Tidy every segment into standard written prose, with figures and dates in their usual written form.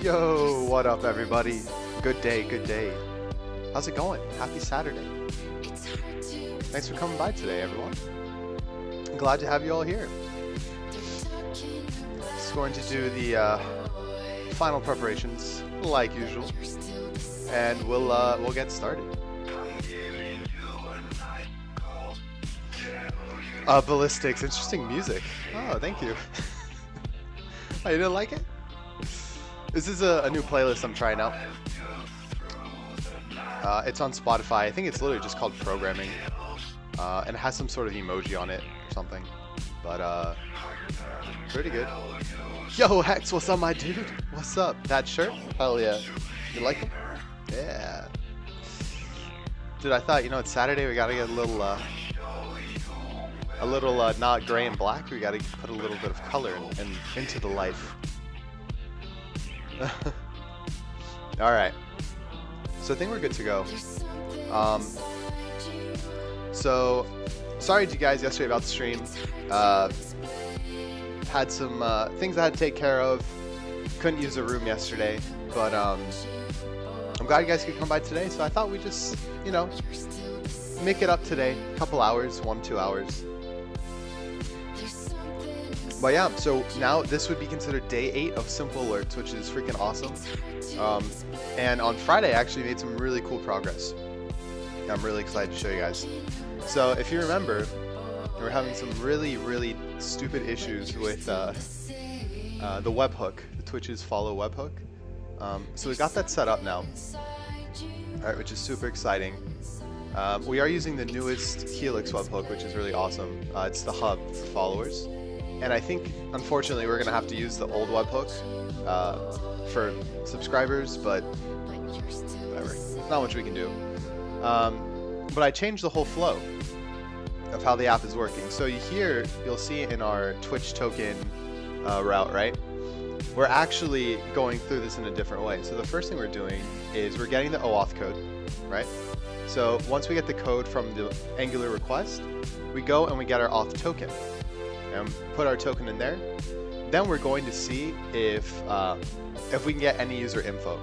Yo, what up everybody? Good day, good day. How's it going? Happy Saturday. Thanks for coming by today, everyone. I'm glad to have you all here. Just going to do the final preparations, like usual, and we'll get started. Ballistics, interesting music. Oh, thank you. Oh, you didn't like it? This is a new playlist I'm trying out. It's on Spotify. I think it's literally just called Programming. And it has some sort of emoji on it or something. But, pretty good. Yo, Hex, what's up, my dude? What's up? That shirt? Hell yeah. You like it? Yeah. Dude, I thought, it's Saturday. We gotta get a little not gray and black. We gotta put a little bit of color and into the life. Alright. So I think we're good to go. So, sorry to you guys yesterday about the stream. Had some things I had to take care of. Couldn't use the room yesterday. But I'm glad you guys could come by today. So I thought we'd just, make it up today. A couple hours, 1-2 hours. But yeah, so now this would be considered day 8 of SimpleAlerts, which is freaking awesome. And on Friday, I actually made some really cool progress. I'm really excited to show you guys. So if you remember, we were having some really, really stupid issues with the webhook, the Twitch's follow webhook. So we got that set up now, alright, which is super exciting. We are using the newest Helix webhook, which is really awesome. It's the hub for followers. And I think, unfortunately, we're going to have to use the old webhook for subscribers, but whatever. Not much we can do. But I changed the whole flow of how the app is working. So here, you'll see in our Twitch token route, right? We're actually going through this in a different way. So the first thing we're doing is we're getting the OAuth code, right? So once we get the code from the Angular request, we go and we get our auth token. And put our token in there. Then we're going to see if we can get any user info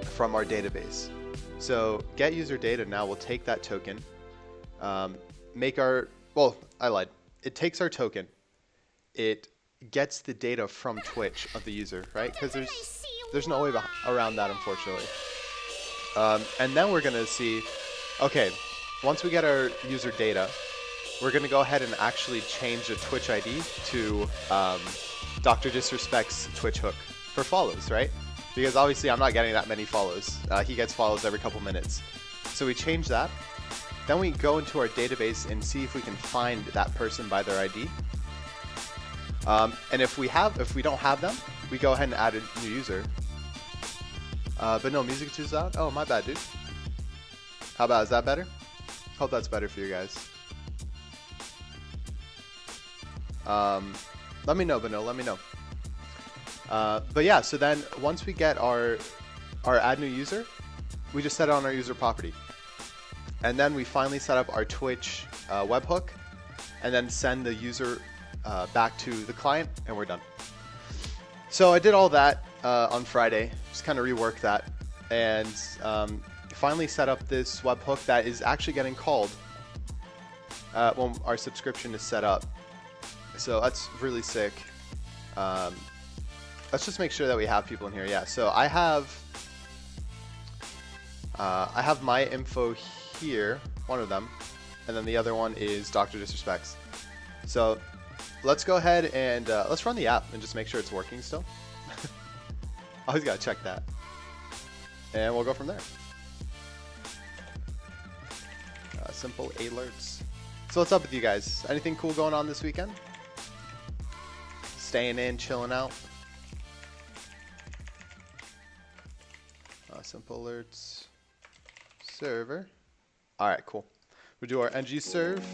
from our database. So get user data now will take that token, make our, well, I lied. It takes our token, it gets the data from Twitch of the user, right? Because there's no way around that, unfortunately. And then we're gonna see, okay, once we get our user data, we're going to go ahead and actually change the Twitch ID to Dr. Disrespect's Twitch hook for follows, right? Because obviously I'm not getting that many follows. He gets follows every couple minutes. So we change that. Then we go into our database and see if we can find that person by their ID. And if we don't have them, we go ahead and add a new user. But no, music is out. Oh, my bad, dude. How about, is that better? Hope that's better for you guys. Let me know, but no, let me know. But yeah, so then once we get our add new user, we just set it on our user property. And then we finally set up our Twitch webhook and then send the user back to the client and we're done. So I did all that on Friday, just kind of reworked that and finally set up this webhook that is actually getting called when our subscription is set up. So that's really sick. Let's just make sure that we have people in here. Yeah, so I have my info here, one of them, and then the other one is Dr. Disrespect's. So let's go ahead and let's run the app and just make sure it's working still. Always gotta check that. And we'll go from there. SimpleAlerts. So what's up with you guys? Anything cool going on this weekend? Staying in, chilling out. SimpleAlerts server. All right, cool. We do our ng serve.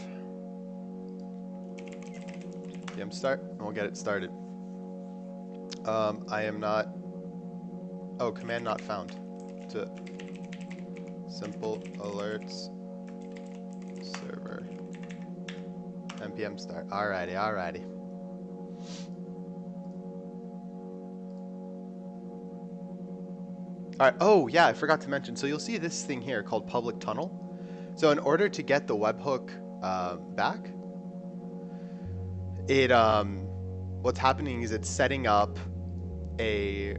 PM start, and we'll get it started. I am not. Oh, command not found. To SimpleAlerts server. npm start. Alrighty, alrighty. All right. Oh yeah, I forgot to mention. So you'll see this thing here called public tunnel. So in order to get the webhook back, what's happening is it's setting up a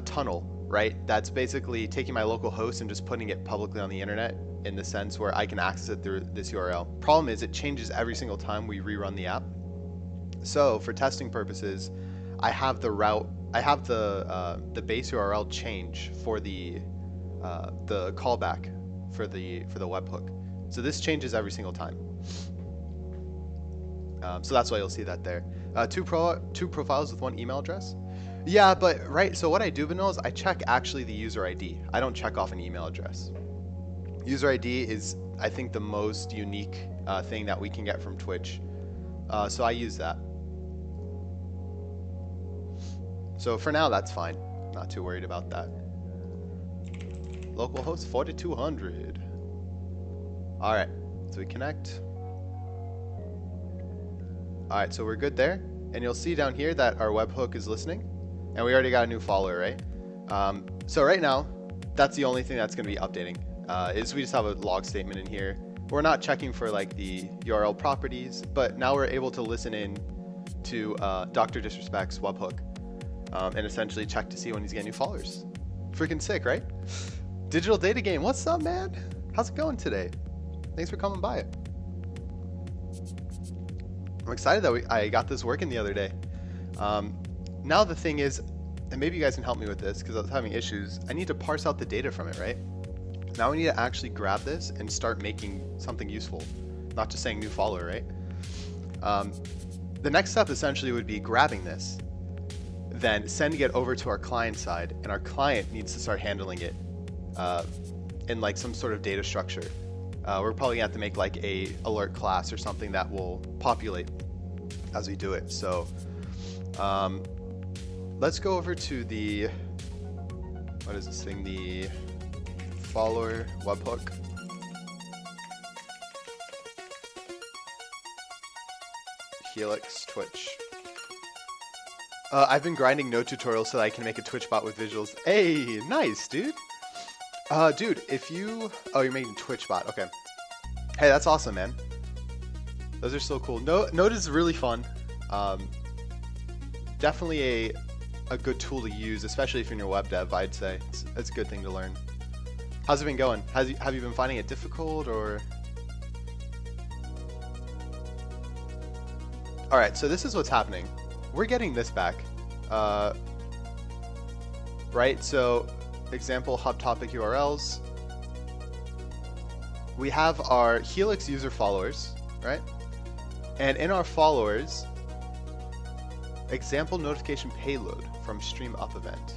tunnel, right? That's basically taking my local host and just putting it publicly on the internet in the sense where I can access it through this URL. Problem is it changes every single time we rerun the app. So for testing purposes, I have the route, I have the base URL change for the callback for the webhook. So this changes every single time. So that's why you'll see that there. Two profiles with one email address. Yeah, but right. So what I do, Vanilla, is I check actually the user ID. I don't check off an email address. User ID is, I think, the most unique thing that we can get from Twitch. So I use that. So for now, that's fine. Not too worried about that. Localhost 4200. All right, so we connect. All right, so we're good there. And you'll see down here that our webhook is listening. And we already got a new follower, right? So right now, that's the only thing that's going to be updating. Is we just have a log statement in here. We're not checking for like the URL properties, but now we're able to listen in to Dr. Disrespect's webhook and essentially check to see when he's getting new followers. Freaking sick, right? Digital Data Game, what's up, man? How's it going today? Thanks for coming by. I'm excited that I got this working the other day. Now the thing is, and maybe you guys can help me with this because I was having issues, I need to parse out the data from it, right? Now we need to actually grab this and start making something useful, not just saying new follower, right? The next step essentially would be grabbing this, then sending it over to our client side, and our client needs to start handling it in like some sort of data structure. We're probably gonna have to make like a alert class or something that will populate as we do it. So let's go over to the, what is this thing? The follower webhook. Helix Twitch. I've been grinding Node tutorials so that I can make a Twitch bot with visuals. Hey, nice, dude. Dude, if you... Oh, you're making Twitch bot. Okay. Hey, that's awesome, man. Those are so cool. Node is really fun. Definitely a good tool to use, especially if you're in your web dev, I'd say. It's a good thing to learn. How's it been going? Have you been finding it difficult, or... Alright, so this is what's happening. We're getting this back. Right, so example hub topic URLs. We have our Helix user followers, right? And in our followers, example notification payload from stream up event.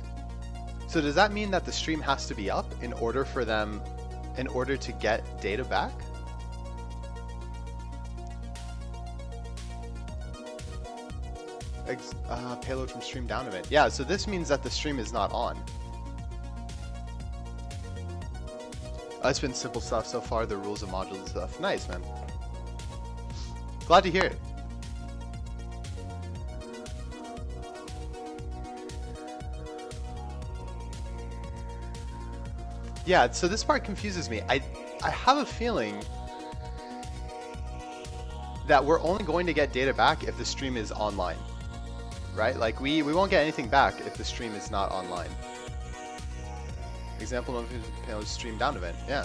So does that mean that the stream has to be up in order to get data back? Payload from stream down event. Yeah, so this means that the stream is not on. It's been simple stuff so far, the rules of modules and stuff. Nice, man. Glad to hear it. Yeah, so this part confuses me. I have a feeling that we're only going to get data back if the stream is online. Right? Like we won't get anything back if the stream is not online. Example notification stream down event. Yeah.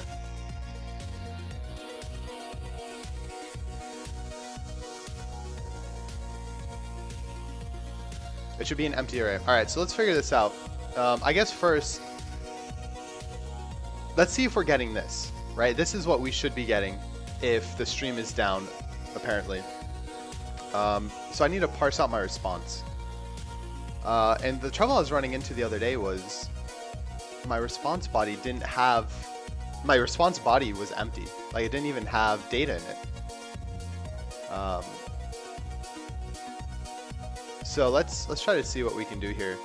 It should be an empty array. All right, so let's figure this out. I guess first, let's see if we're getting this, right? This is what we should be getting if the stream is down, apparently. So I need to parse out my response. And the trouble I was running into the other day was my response body didn't have, my response body was empty. Like it didn't even have data in it. So let's try to see what we can do here.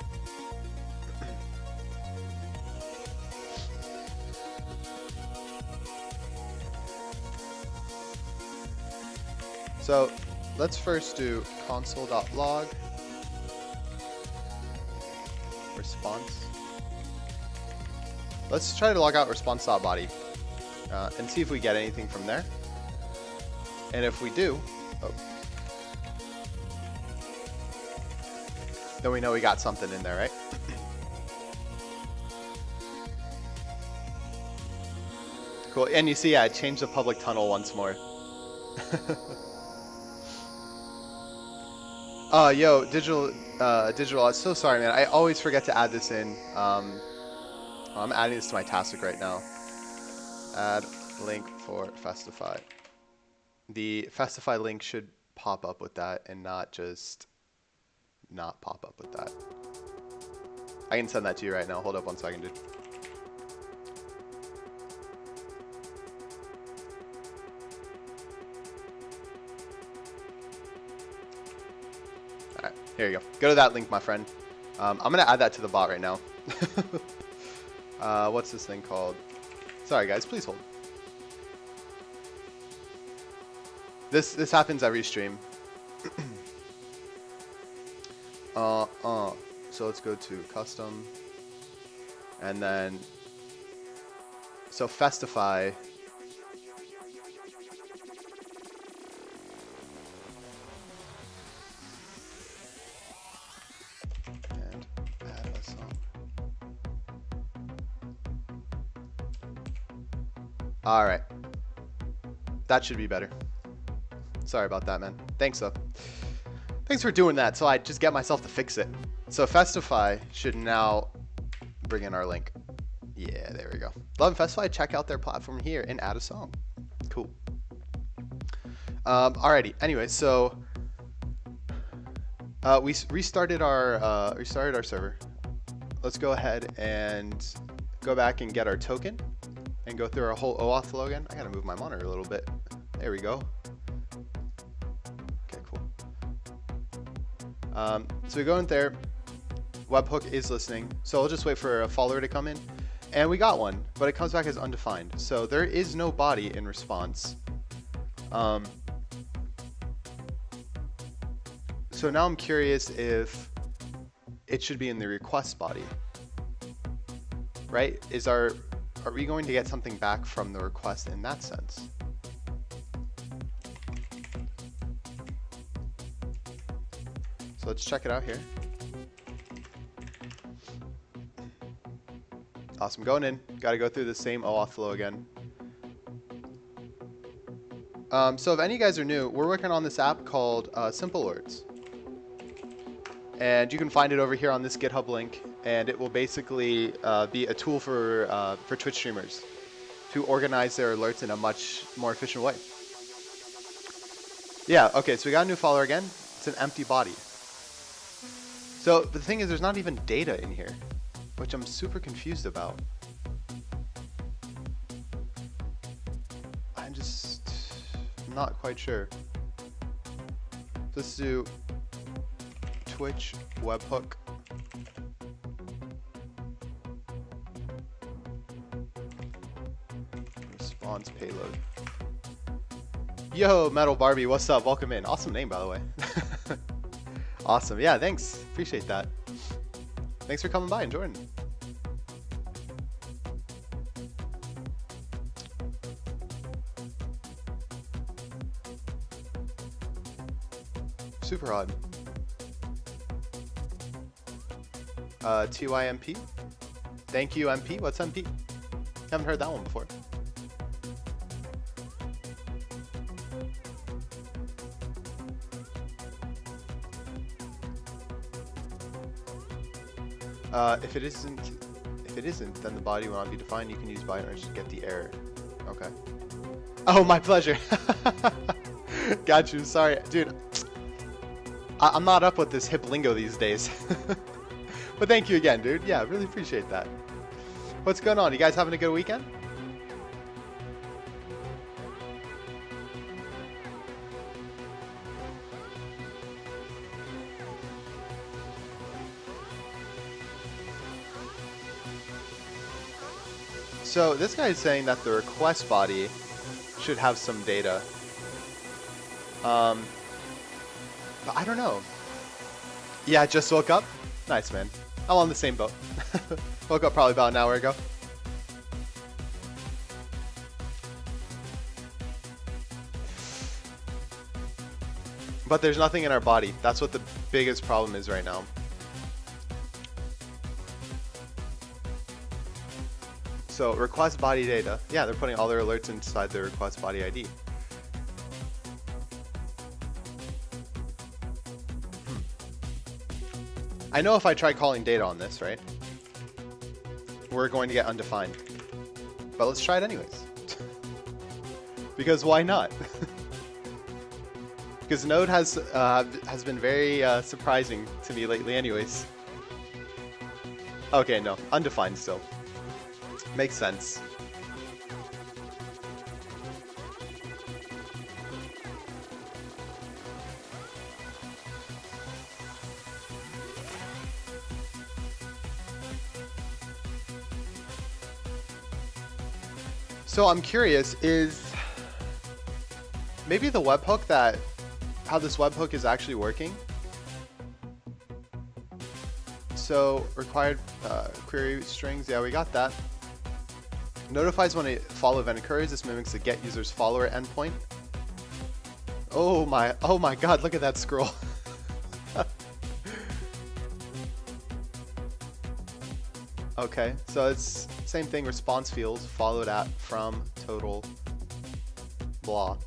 So let's first do console.log response. Let's try to log out response.body and see if we get anything from there. And if we do, then we know we got something in there, right? Cool. And you see, yeah, it changed the public tunnel once more. Yo, digital, I'm so sorry, man. I always forget to add this in. I'm adding this to my task right now. Add link for Festify. The Festify link should pop up with that and not just not pop up with that. I can send that to you right now. Hold up 1 second, dude. Alright, here you go. Go to that link, my friend. I'm going to add that to the bot right now. What's this thing called? Sorry, guys. Please hold. This happens every stream. So let's go to custom, and then so Festify. And add a song. All right, that should be better. Sorry about that, man. Thanks though. Thanks for doing that, so I just get myself to fix it. So Festify should now bring in our link. Yeah, there we go. Love Festify. Check out their platform here and add a song. Cool. Alrighty. Anyway, so we restarted our server. Let's go ahead and go back and get our token and go through our whole OAuth flow again. I gotta move my monitor a little bit. There we go. So we go in there, webhook is listening, so I'll just wait for a follower to come in, and we got one, but it comes back as undefined, so there is no body in response. So now I'm curious if it should be in the request body, right? Are we going to get something back from the request in that sense? So let's check it out here. Awesome, going in. Got to go through the same OAuth flow again. So if any of you guys are new, we're working on this app called SimpleAlerts. And you can find it over here on this GitHub link. And it will basically be a tool for Twitch streamers to organize their alerts in a much more efficient way. Yeah, okay, so we got a new follower again. It's an empty body. So the thing is, there's not even data in here, which I'm super confused about. I'm just not quite sure. Let's do Twitch webhook. Response payload. Yo, Metal Barbie, what's up? Welcome in. Awesome name, by the way. Awesome. Yeah, thanks. Appreciate that. Thanks for coming by and joining. Super odd. TYMP. Thank you, MP. What's MP? Haven't heard that one before. If it isn't, then the body will not be defined. You can use binaries to get the error. Okay. Oh, my pleasure. Got you. Sorry, dude. I'm not up with this hip lingo these days. But thank you again, dude. Yeah, really appreciate that. What's going on? You guys having a good weekend? So this guy is saying that the request body should have some data. But I don't know. Yeah, I just woke up. Nice, man. I'm on the same boat. Woke up probably about an hour ago. But there's nothing in our body. That's what the biggest problem is right now. So request body data. Yeah, they're putting all their alerts inside the request body ID. I know if I try calling data on this, right, we're going to get undefined. But let's try it anyways. Because why not? Because Node has been very surprising to me lately anyways. Okay, no, undefined still. Makes sense. So I'm curious, is maybe the webhook how this webhook is actually working? So required query strings, yeah, we got that. Notifies when a follow event occurs. This mimics the get user's follower endpoint. Oh my god, look at that scroll. Okay, so it's same thing, response fields, followed at, from, total, blah.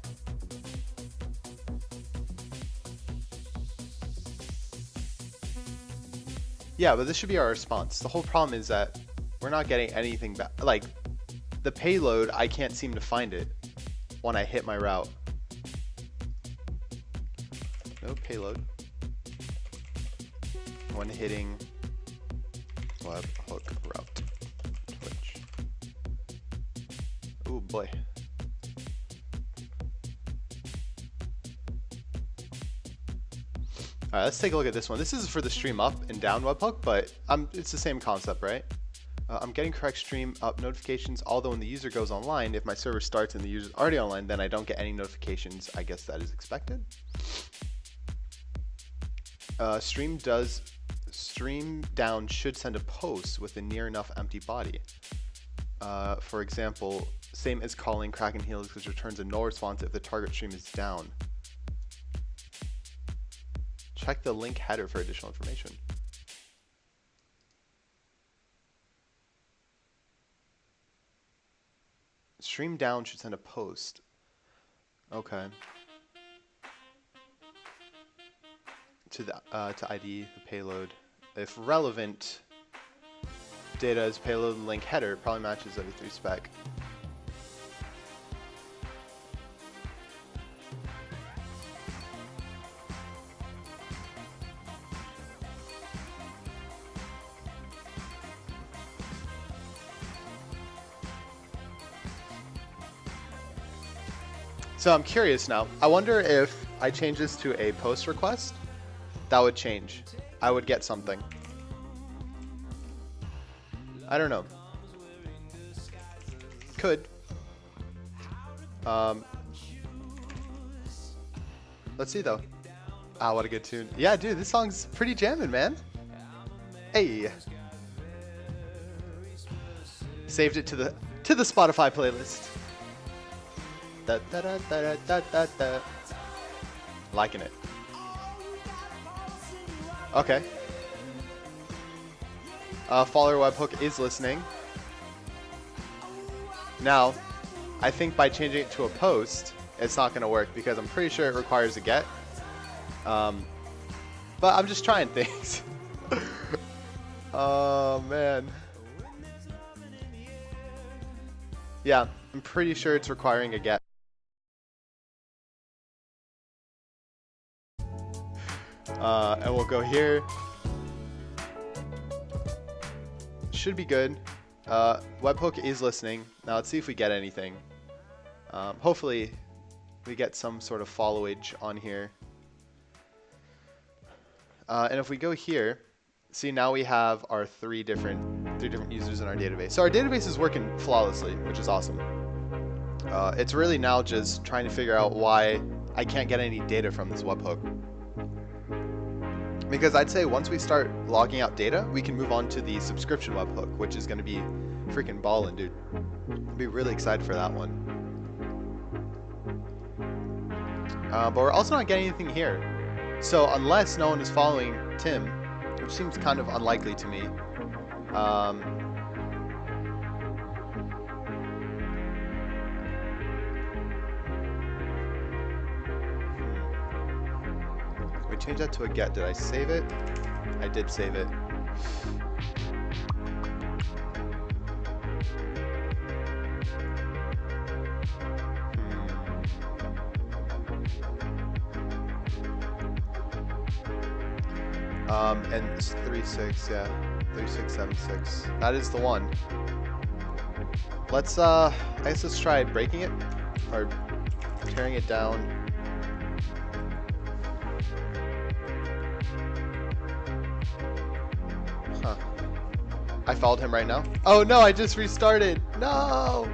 Yeah, but this should be our response. The whole problem is that we're not getting anything back. Like, the payload, I can't seem to find it when I hit my route. No payload. When hitting webhook route. Twitch. Oh boy. Alright, let's take a look at this one. This is for the stream up and down webhook, but it's the same concept, right? I'm getting correct stream up notifications, although when the user goes online, if my server starts and the user's already online, then I don't get any notifications. I guess that is expected. Stream down should send a post with a near enough empty body. For example, same as calling Kraken Helix, which returns a null response if the target stream is down. Check the link header for additional information. Stream down should send a post. Okay. To ID the payload. If relevant data is payload and link header, it probably matches every 3 spec. So I'm curious now. I wonder if I change this to a post request, that would change. I would get something. I don't know. Could. Let's see though. Ah, what a good tune. Yeah, dude, this song's pretty jamming, man. Hey. Saved it to the Spotify playlist. Da, da, da, da, da, da, da. Liking it. Okay. Follower webhook is listening. Now, I think by changing it to a post, it's not going to work because I'm pretty sure it requires a get. But I'm just trying things. Oh, man. Yeah, I'm pretty sure it's requiring a get. And we'll go here. Should be good. Webhook is listening. Now let's see if we get anything. Hopefully we get some sort of followage on here. And if we go here, see now we have our three different users in our database. So our database is working flawlessly, which is awesome. It's really now just trying to figure out why I can't get any data from this webhook. Because I'd say once we start logging out data, we can move on to the subscription webhook, which is going to be freaking ballin', dude. I'll be really excited for that one. But we're also not getting anything here. So unless no one is following Tim, which seems kind of unlikely to me. We change that to a get. Did I save it? I did save it. And it's 36, yeah, 3676. That is the one. Let's I guess let's try breaking it or tearing it down. Huh. I followed him right now. Oh no, I just restarted. No.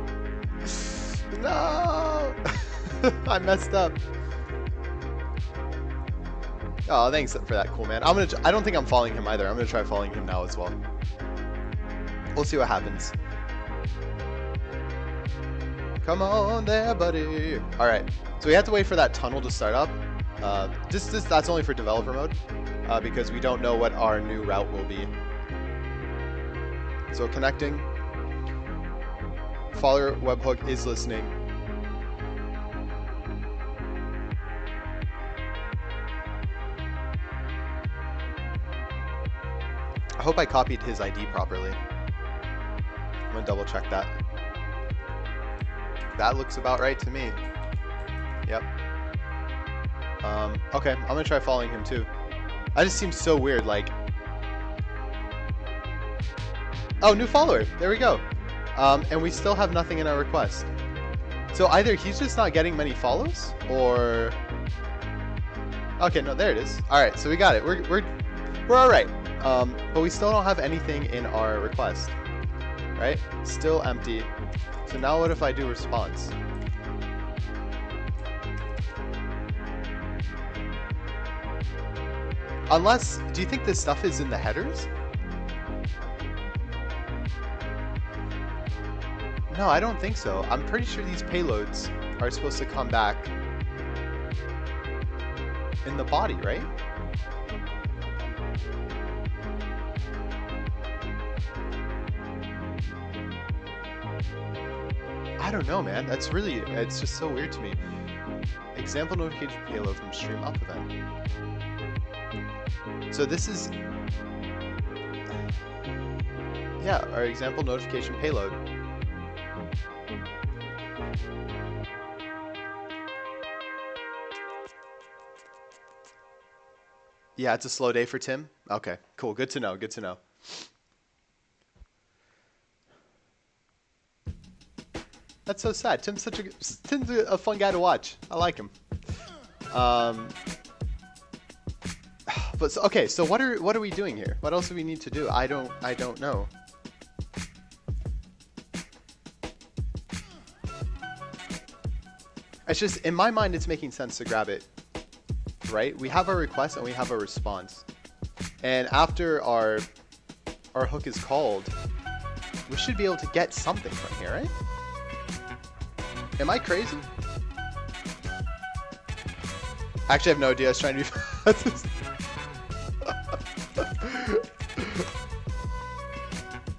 No. I messed up. Oh, thanks for that, cool man. I don't think I'm following him either. I'm gonna try following him now as well. We'll see what happens. Come on there, buddy. All right, so we have to wait for that tunnel to start up. That's only for developer mode because we don't know what our new route will be. So connecting. Follower webhook is listening. I hope I copied his ID properly. I'm gonna double check that. That looks about right to me. Yep. Okay, I'm gonna try following him too. That just seems so weird, like... Oh, new follower! There we go. And we still have nothing in our request. So either he's just not getting many follows, or... Okay, no, there it is. Alright, so we got it. We're alright. But we still don't have anything in our request, right? Still empty. So now what if I do response? Unless, do you think this stuff is in the headers? No, I don't think so. I'm pretty sure these payloads are supposed to come back in the body, right? I don't know, man. That's really, it's just so weird to me. Example notification payload from stream up event. So this is, yeah, our example notification payload. Yeah, it's a slow day for Tim. Okay, cool. Good to know. Good to know. That's so sad. Tim's a fun guy to watch. I like him. But so, okay, so what are we doing here? What else do we need to do? I don't know. It's just in my mind, it's making sense to grab it. Right? We have our request and we have a response. And after our hook is called, we should be able to get something from here, right? Am I crazy? Actually, I have no idea. I was trying to be...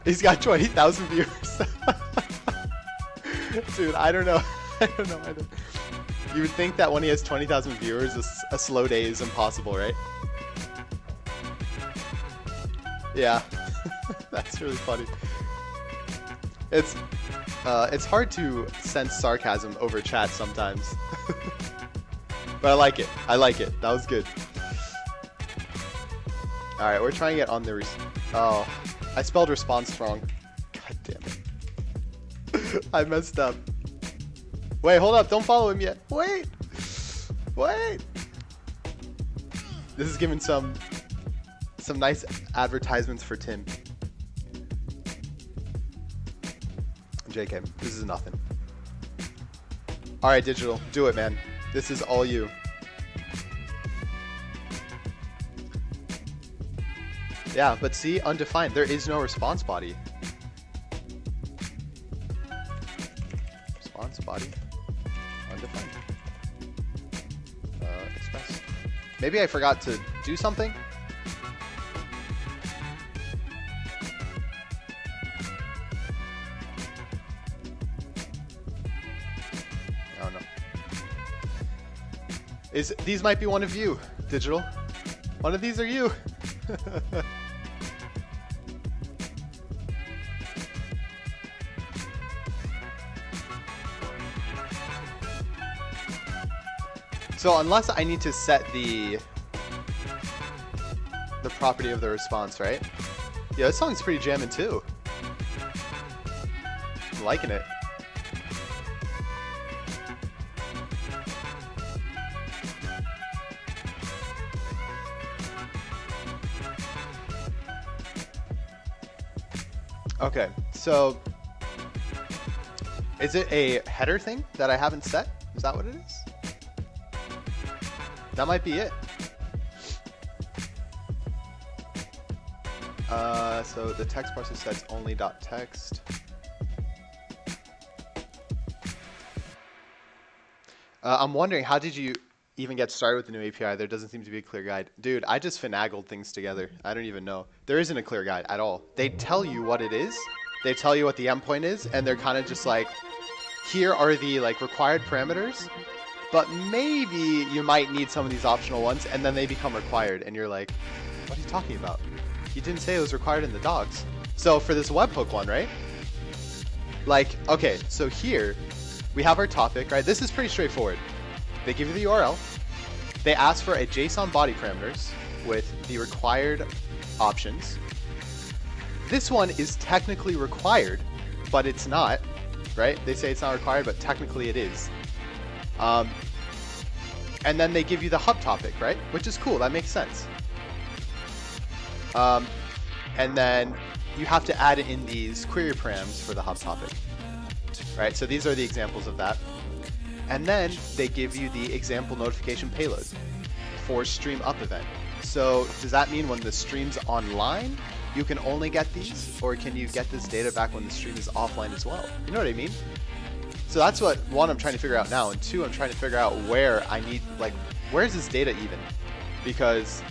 He's got 20,000 viewers. Dude, I don't know. I don't know either. You would think that when he has 20,000 viewers, a slow day is impossible, right? Yeah. That's really funny. It's hard to sense sarcasm over chat sometimes. But I like it. I like it. That was good. Alright, we're trying to get on the oh, I spelled response wrong. God damn it. I messed up. Wait, hold up. Don't follow him yet. Wait. Wait. This is giving some nice advertisements for Tim. JK, this is nothing. Alright, Digital. Do it, man. This is all you. Yeah, but see, undefined. There is no response body. Response body. Undefined. Maybe I forgot to do something? Oh no. These might be one of you, Digital. One of these are you. So unless I need to set the property of the response, right? Yeah, this song's pretty jamming too. I'm liking it. Okay, so is it a header thing that I haven't set? Is that what it is? That might be it. So the text parser sets only .text. I'm wondering, how did you even get started with the new API? There doesn't seem to be a clear guide. Dude, I just finagled things together. I don't even know. There isn't a clear guide at all. They tell you what it is. They tell you what the endpoint is, and they're kind of just like, here are the like required parameters, but maybe you might need some of these optional ones, and then they become required, and you're like, what are you talking about? You didn't say it was required in the docs. So for this webhook one, right? Like, okay, so here we have our topic, right? This is pretty straightforward. They give you the URL. They ask for a JSON body parameters with the required options. This one is technically required, but it's not, right? They say it's not required, but technically it is. And then they give you the hub topic, right? Which is cool, that makes sense. And then you have to add in these query params for the hub topic, right? So these are the examples of that. And then they give you the example notification payload for stream up event. So does that mean when the stream's online, you can only get these, or can you get this data back when the stream is offline as well? You know what I mean? So that's what, one, I'm trying to figure out now, and two, I'm trying to figure out where I need, like, where's this data even? Because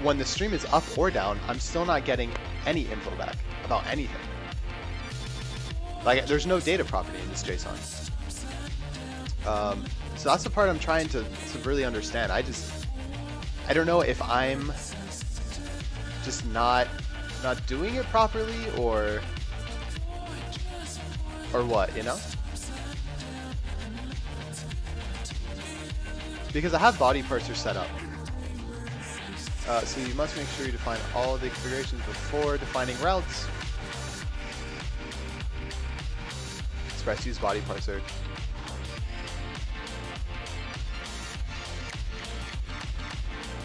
when the stream is up or down, I'm still not getting any info back about anything. Like, there's no data property in this JSON. So that's the part I'm trying to really understand. I don't know if I'm just not doing it properly, or what, you know? Because I have body parser set up. So you must make sure you define all the configurations before defining routes. Express use body parser.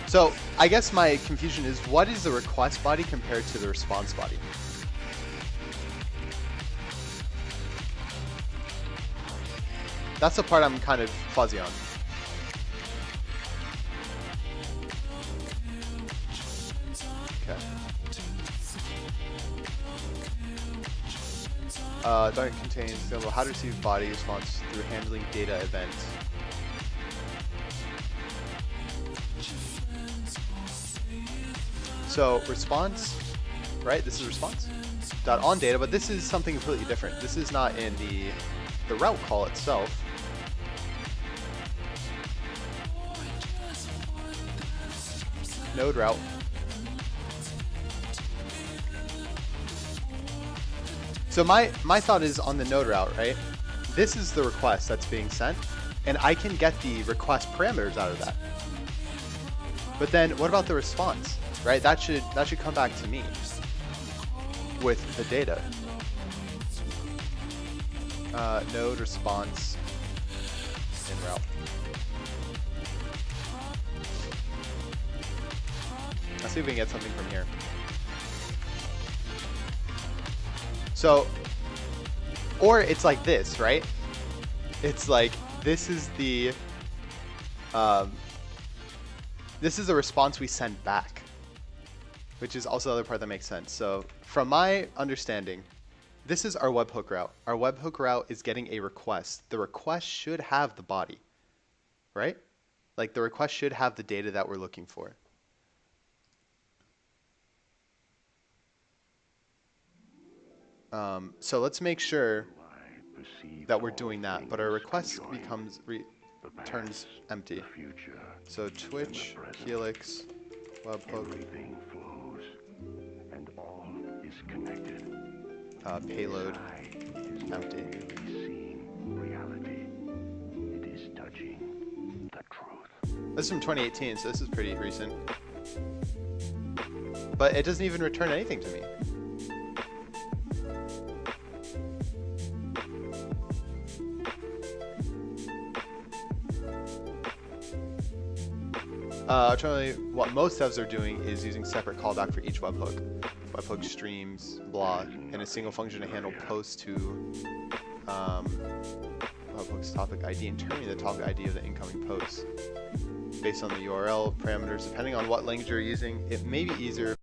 So I guess my confusion is, what is the request body compared to the response body? That's the part I'm kind of fuzzy on. Okay. Document contains example how to receive body response through handling data event. So response, right? This is response. Dot on data, but this is something completely different. This is not in the route call itself. Node route. So my thought is on the node route, right? This is the request that's being sent, and I can get the request parameters out of that. But then what about the response, right? That should come back to me with the data. Node response in route. Let's see if we can get something from here. So, or it's like this, right? It's like, this is the response we send back, which is also the other part that makes sense. So from my understanding, this is our webhook route. Our webhook route is getting a request. The request should have the body, right? Like the request should have the data that we're looking for. So let's make sure that we're doing that, but our request turns empty. So Twitch, Helix, webhook, everything flows, and all is connected. payload, empty. Seeing reality, it is touching the truth. This is from 2018, so this is pretty recent. But it doesn't even return anything to me. Alternatively, what most devs are doing is using separate callback for each webhook. Webhook streams, blah, and a single function to handle posts to webhook's topic ID and turning the topic ID of the incoming post. Based on the URL parameters, depending on what language you're using, it may be easier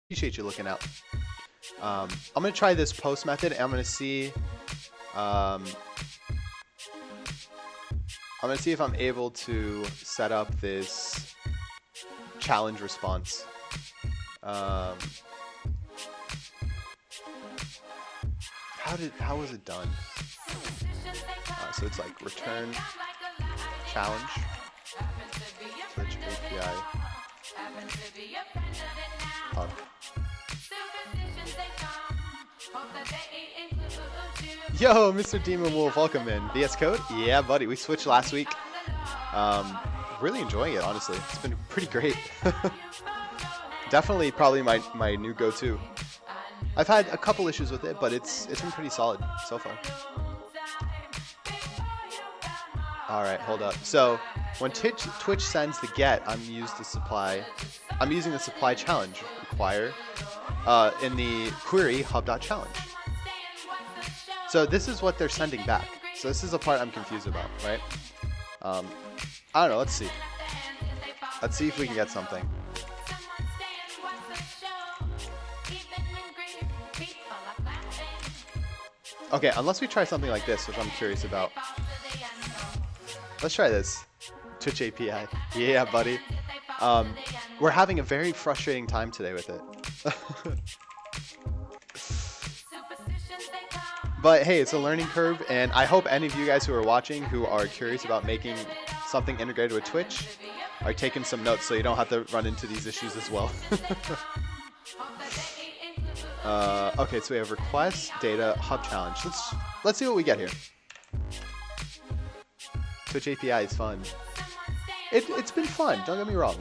Appreciate you looking out. I'm gonna try this post method, and I'm gonna see if I'm able to set up this challenge response. How was it done? So it's like return challenge Twitch API. Oh. Yo, Mr. Demon Wolf, welcome in. VS Code? Yeah, buddy. We switched last week. Really enjoying it, honestly. It's been pretty great. Definitely probably my new go-to. I've had a couple issues with it, but it's been pretty solid so far. Alright, hold up. So when Twitch sends the get, I'm using the supply challenge require in the query hub.challenge. So this is what they're sending back. So this is the part I'm confused about, right? I don't know, let's see. Let's see if we can get something. Okay, unless we try something like this, which I'm curious about. Let's try this. Twitch API. Yeah, buddy. We're having a very frustrating time today with it. But hey, it's a learning curve, and I hope any of you guys who are watching who are curious about making something integrated with Twitch are taking some notes so you don't have to run into these issues as well. Okay, so we have request, data, hub challenge. Let's see what we get here. Twitch API is fun. It's been fun, don't get me wrong.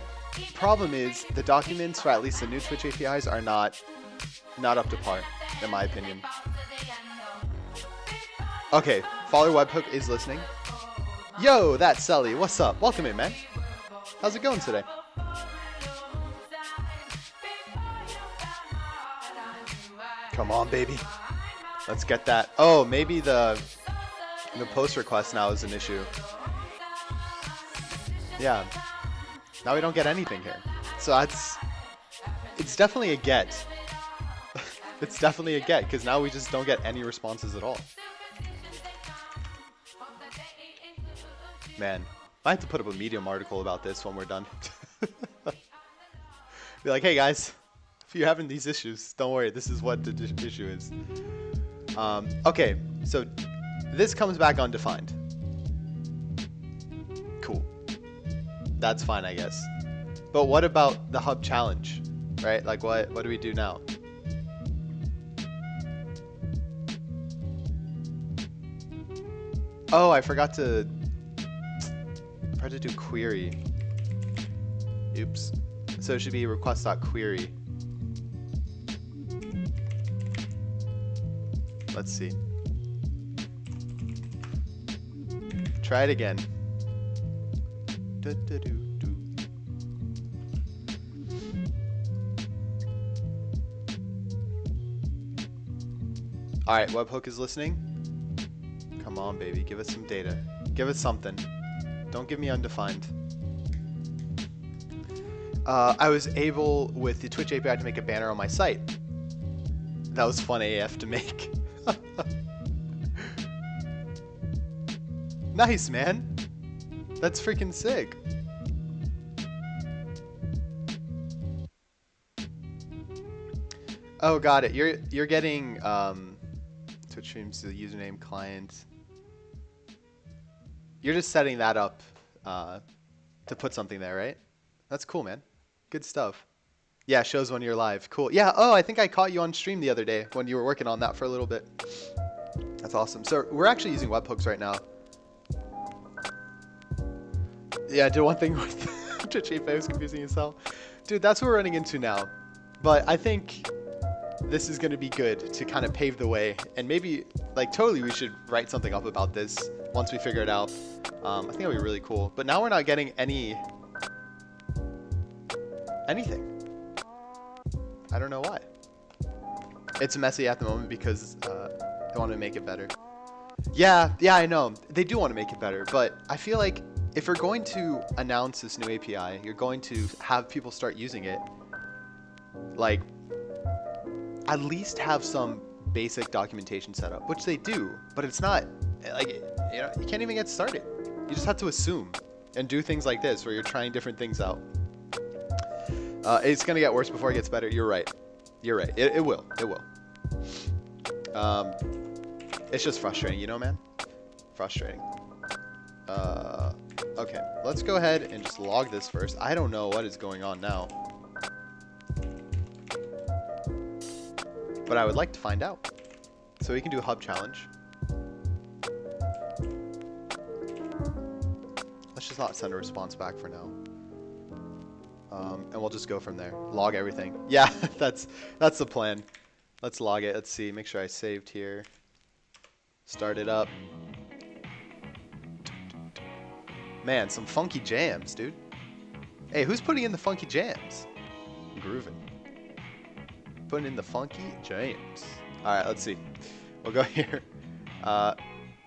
Problem is, the documents for at least the new Twitch APIs are not up to par, in my opinion. Okay, Follower Webhook is listening. Yo, that's Sully. What's up? Welcome in, man. How's it going today? Come on, baby. Let's get that. Oh, maybe the post request now is an issue. Yeah. Now we don't get anything here. So it's definitely a get. It's definitely a get, because now we just don't get any responses at all. Man, I have to put up a Medium article about this when we're done. Be like, hey guys, if you're having these issues, don't worry, this is what the issue is. Okay, so this comes back undefined. Cool. That's fine, I guess. But what about the hub challenge, right? Like, what do we do now? Oh, I forgot to do query. Oops. So it should be request.query. Let's see. Try it again. Alright, webhook is listening. Come on, baby. Give us some data. Give us something. Don't give me undefined. I was able, with the Twitch API, to make a banner on my site. That was fun AF to make. Nice, man. That's freaking sick. Oh, got it. You're getting Twitch streams to the username client. You're just setting that up to put something there, right? That's cool, man. Good stuff. Yeah, shows when you're live. Cool. Yeah, oh, I think I caught you on stream the other day when you were working on that for a little bit. That's awesome. So we're actually using webhooks right now. Yeah, I did one thing with Twitch API was confusing yourself. Dude, that's what we're running into now. But I think this is going to be good to kind of pave the way. And maybe, like, totally we should write something up about this once we figure it out. I think that'll be really cool. But now we're not getting anything. I don't know why. It's messy at the moment because they want to make it better. Yeah, I know. They do want to make it better. But I feel like if you're going to announce this new API, you're going to have people start using it. Like, at least have some basic documentation set up, which they do, but it's not like, you know, you can't even get started. You just have to assume and do things like this where you're trying different things out. It's gonna get worse before it gets better. You're right. You're right. It will. It will. It's just frustrating, you know, man. Frustrating. Okay, let's go ahead and just log this first. I don't know what is going on now, but I would like to find out. So we can do a hub challenge. Let's just not send a response back for now. And we'll just go from there. Log everything. Yeah, that's the plan. Let's log it. Let's see. Make sure I saved here. Start it up. Man, some funky jams, dude. Hey, who's putting in the funky jams? I'm grooving. Putting in the funky jams. All right, let's see. We'll go here.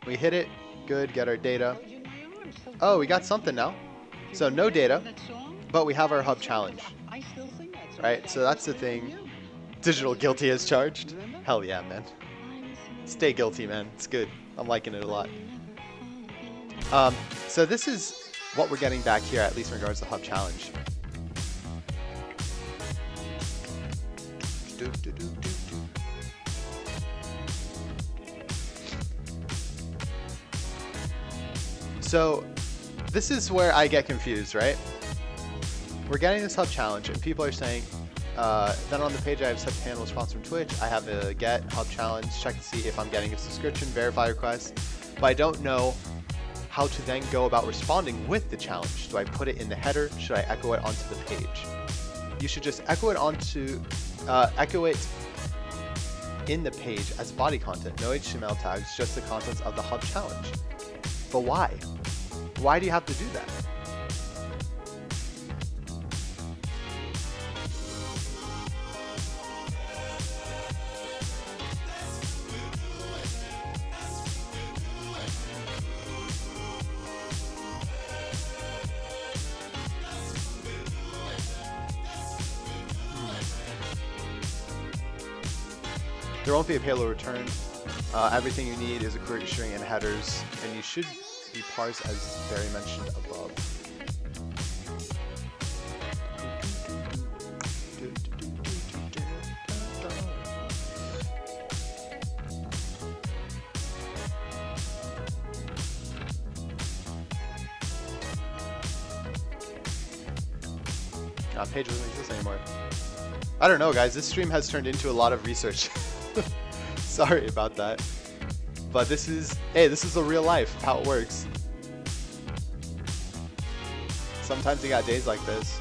We hit it. Good. Get our data. Oh, we got something now. So no data, but we have our hub challenge. Right, so that's the thing. Digital guilty as charged. Hell yeah, man. Stay guilty, man. It's good. I'm liking it a lot. So this is what we're getting back here, at least in regards to hub challenge. So this is where I get confused, right? We're getting this hub challenge, and people are saying, then on the page I have set panel response from Twitch. I have a get hub challenge, check to see if I'm getting a subscription, verify request, but I don't know how to then go about responding with the challenge. Do I put it in the header? Should I echo it onto the page? You should just echo it in the page as body content, no HTML tags, just the contents of the hub challenge. But why? Why do you have to do that? There won't be a payload return. Everything you need is a query string and headers, and you should be parsed as Barry mentioned above. Page doesn't exist anymore. I don't know, guys. This stream has turned into a lot of research. Sorry about that. But this is, hey, this is the real life, how it works. Sometimes you got days like this.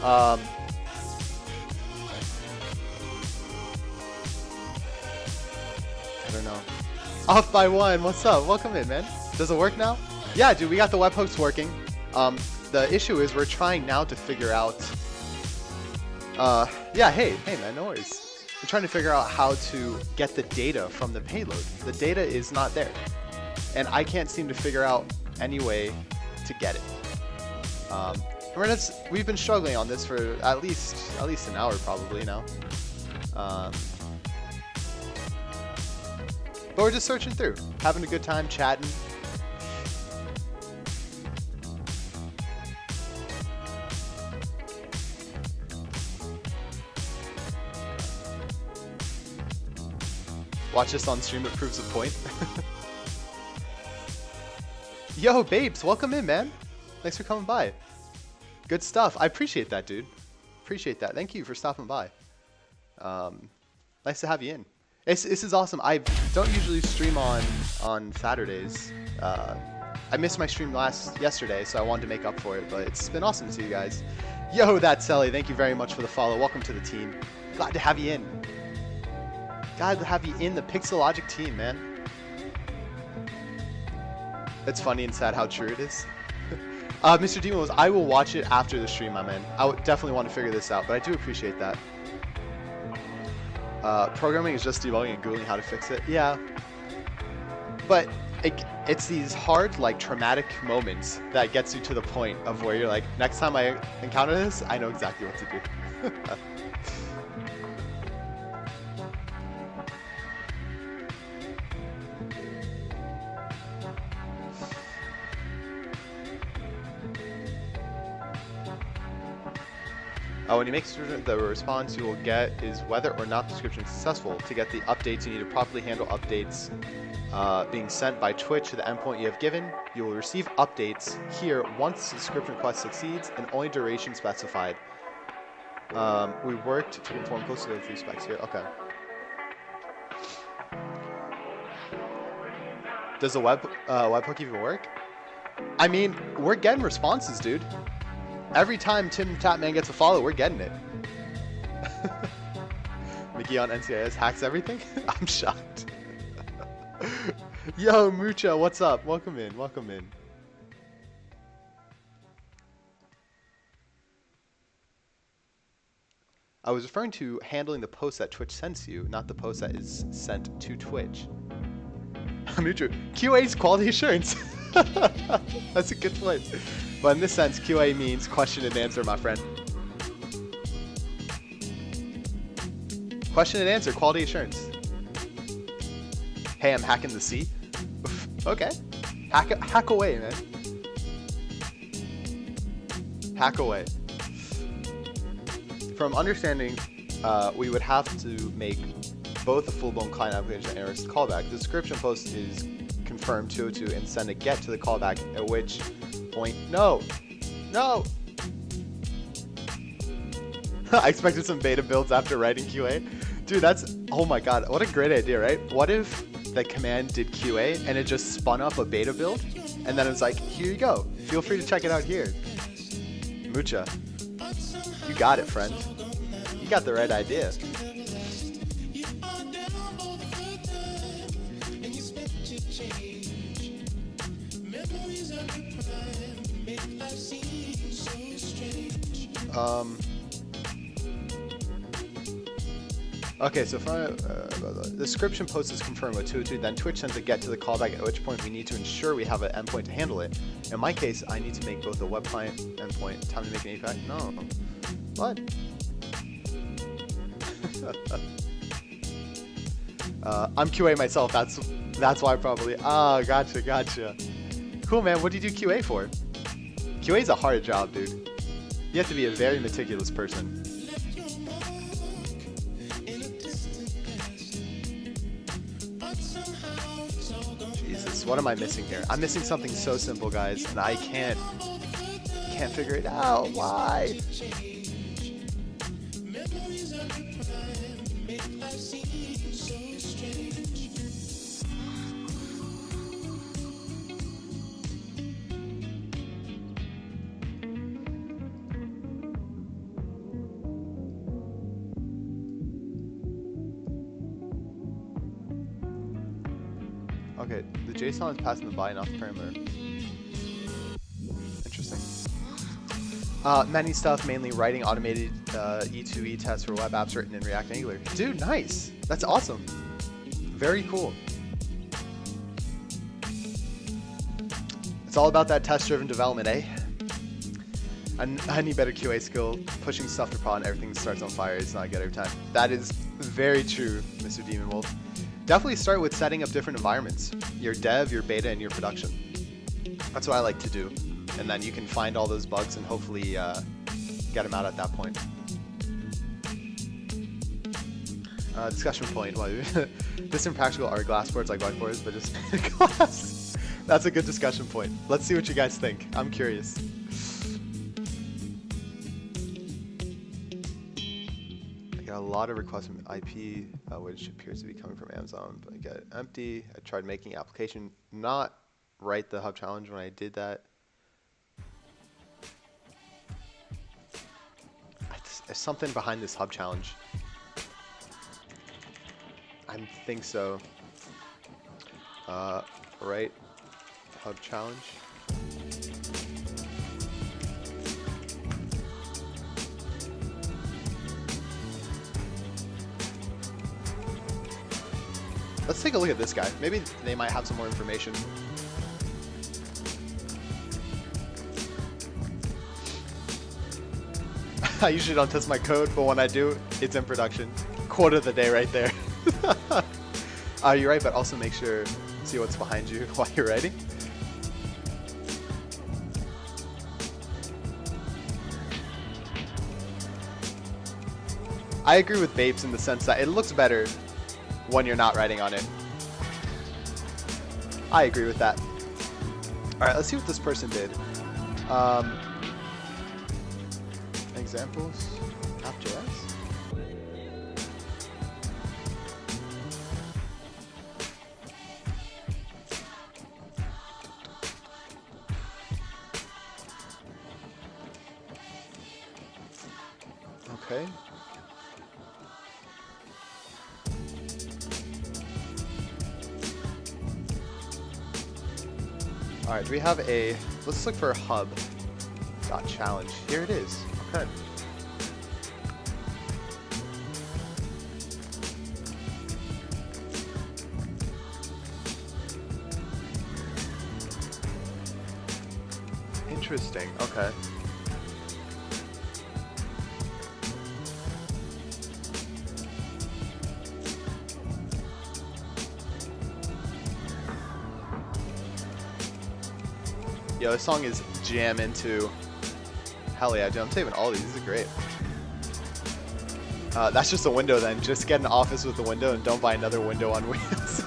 I don't know. Off by one. What's up? Welcome in, man. Does it work now? Yeah, dude, we got the webhooks working. The issue is we're trying now to figure out... yeah, hey, man, no worries. We're trying to figure out how to get the data from the payload. The data is not there. And I can't seem to figure out any way to get it. We've been struggling on this for at least an hour probably now. But we're just searching through, having a good time, chatting. Watch this on stream, it proves a point. Yo, Babes, welcome in, man. Thanks for coming by. Good stuff. I appreciate that, dude. Appreciate that. Thank you for stopping by. Nice to have you in. This is awesome. I don't usually stream on Saturdays. I missed my stream yesterday, so I wanted to make up for it, but it's been awesome to see you guys. Yo, that's Sally. Thank you very much for the follow. Welcome to the team. Glad to have you in. Glad to have you in the Pixelogic team, man. It's funny and sad how true it is. Mr. Demons, I will watch it after the stream, my man. I would definitely want to figure this out, but I do appreciate that. Programming is just debugging and Googling how to fix it. Yeah. But it's these hard, like, traumatic moments that gets you to the point of where you're like, next time I encounter this, I know exactly what to do. When you make a description, the response you will get is whether or not the description is successful. To get the updates, you need to properly handle updates being sent by Twitch to the endpoint you have given. You will receive updates here once the description request succeeds and only duration specified. We worked to conform close to the 3 specs here. Okay. Does the webhook even work? I mean, we're getting responses, dude. Every time Tim Tapman gets a follow, we're getting it. Mickey on NCIS hacks everything? I'm shocked. Yo, Mucha, what's up? Welcome in, welcome in. I was referring to handling the post that Twitch sends you, not the post that is sent to Twitch. Mucha, QA's quality assurance. That's a good point. But in this sense, QA means question and answer, my friend. Question and answer, quality assurance. Hey, I'm hacking the C. Okay. Hack away, man. Hack away. From understanding, we would have to make both a full-blown client application and a callback. The description post is confirm 202 and send a get to the callback, at which point, no. I expected some beta builds after writing QA. Dude, that's, oh my god, what a great idea, right? What if the command did QA and it just spun up a beta build, and then it's like, here you go, feel free to check it out here. Mucha, you got it, friend. You got the right idea. Okay, so the description post is confirmed with 202, then Twitch sends a get to the callback, at which point we need to ensure we have an endpoint to handle it. In my case, I need to make both a web client endpoint. Time to make an API? No. What? I'm QA myself, that's why probably. Ah, gotcha. Cool, man, what do you do QA for? QA's a hard job, dude. You have to be a very meticulous person. Jesus, what am I missing here? I'm missing something so simple, guys, and I can't figure it out. Why? Okay, the JSON is passing the by, not the parameter. Interesting. Many stuff, mainly writing automated E2E tests for web apps written in React Angular. Dude, nice! That's awesome. Very cool. It's all about that test-driven development, eh? I need better QA skill. Pushing stuff to prod and everything starts on fire. It's not good every time. That is very true, Mr. Demon Wolf. Definitely start with setting up different environments. Your dev, your beta, and your production. That's what I like to do. And then you can find all those bugs and hopefully get them out at that point. Discussion point. Well, this impractical are glass boards like whiteboards, but just glass. That's a good discussion point. Let's see what you guys think. I'm curious. A lot of requests from IP, which appears to be coming from Amazon, but I get it empty. I tried making application, not write the hub challenge when I did that. There's something behind this hub challenge. I think so. Right, hub challenge. Let's take a look at this guy. Maybe they might have some more information. I usually don't test my code, but when I do, it's in production. Quote of the day right there. You're right, but also make sure see what's behind you while you're writing. I agree with Babes in the sense that it looks better when you're not writing on it. I agree with that. Alright, let's see what this person did. Examples, app.js. Okay. Alright, do we have a, let's look for a hub.challenge. Here it is. Okay. Interesting, okay. Yo, this song is jamming too. Hell yeah, dude, I'm saving all these. These are great. That's just a window then. Just get an office with a window and don't buy another window on wheels.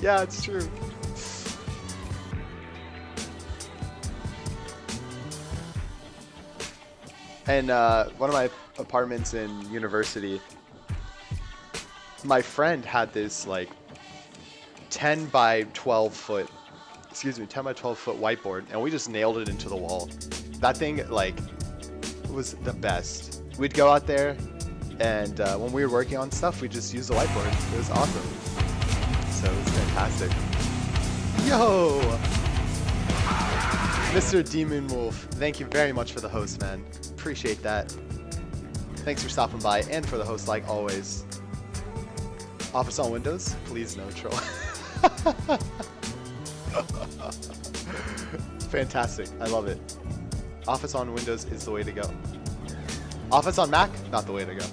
Yeah, it's true. And one of my apartments in university, my friend had this like 10 by 12 foot, 10 by 12 foot whiteboard, and we just nailed it into the wall. That thing like was the best. We'd go out there, and when we were working on stuff, we'd just use the whiteboard. It was awesome. So it was fantastic. Yo! Mr. Demon Wolf, thank you very much for the host, man. Appreciate that. Thanks for stopping by and for the host, like always. Office on Windows? Please no troll. Fantastic. I love it. Office on Windows is the way to go. Office on Mac? Not the way to go.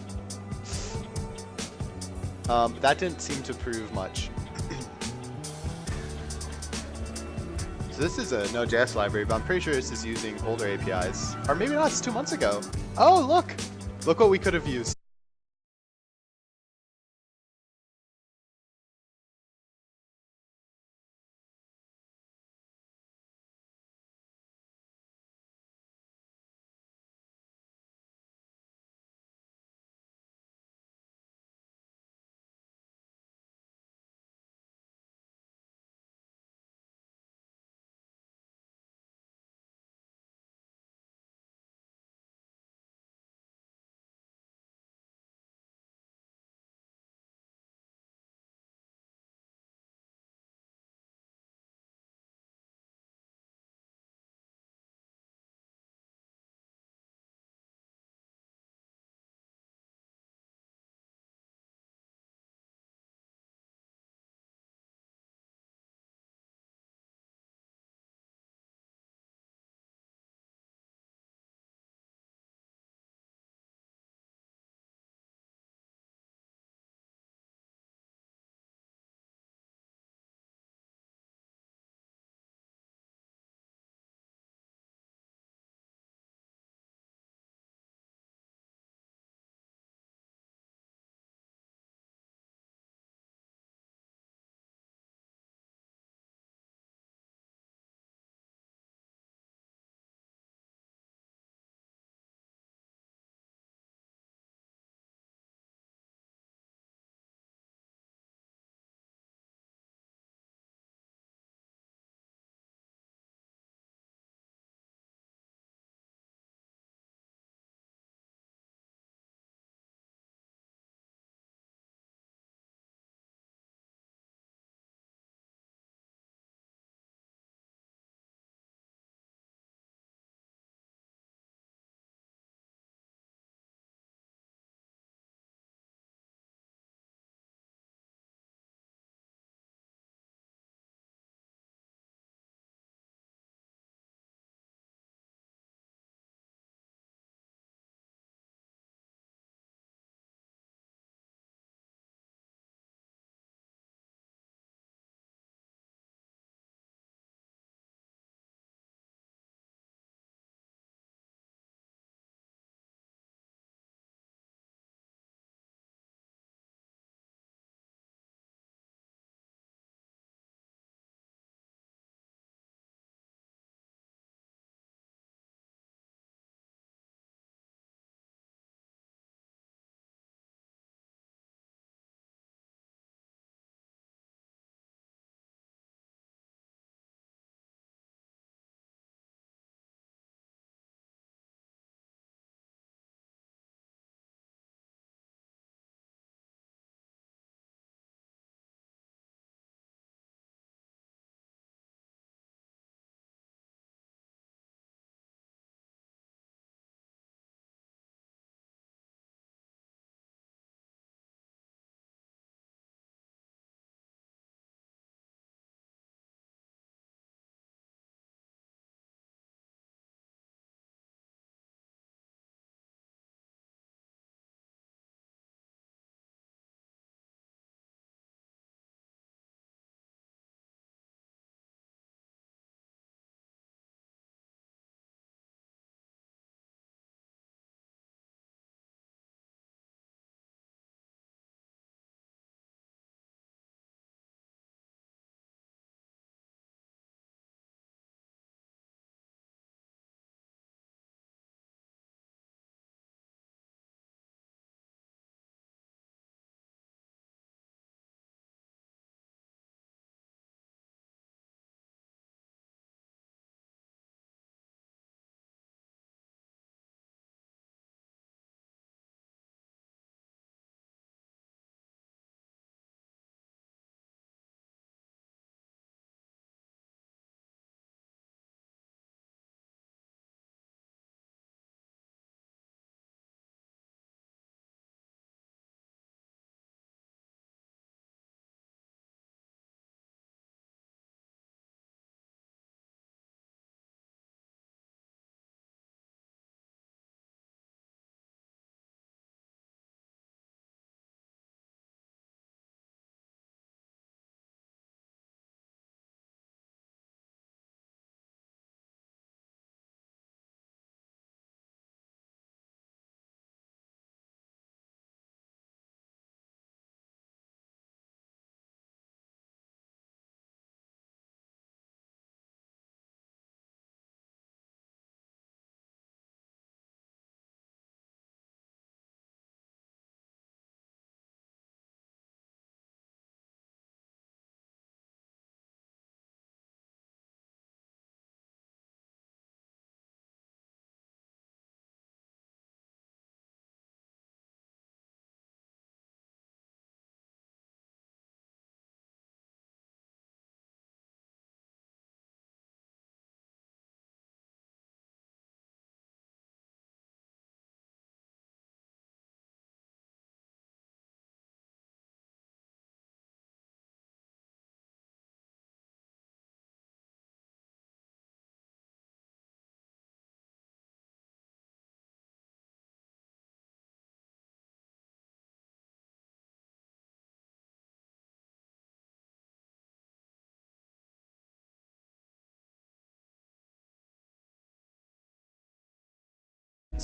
That didn't seem to prove much. So this is a Node.js library, but I'm pretty sure this is using older APIs. Or maybe not, it's 2 months ago. Oh, look! Look what we could have used.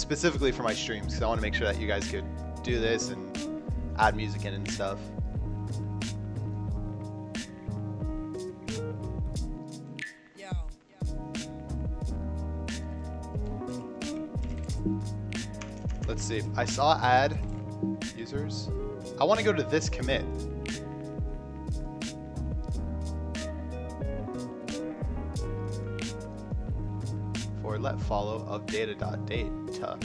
specifically for my streams, because I want to make sure that you guys could do this and add music in and stuff. Let's see. I saw add users. I want to go to this commit. For let follow of data.data.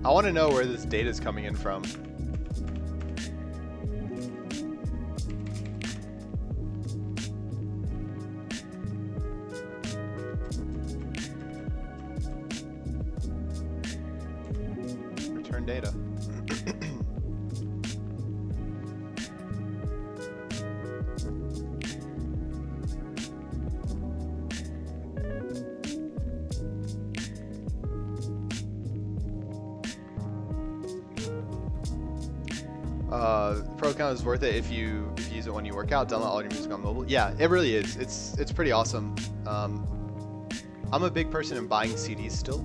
I want to know where this data is coming in from. Return data. Pro account is worth it if you use it when you work out. Download all your music on mobile. Yeah, it really is. It's pretty awesome. I'm a big person in buying CDs still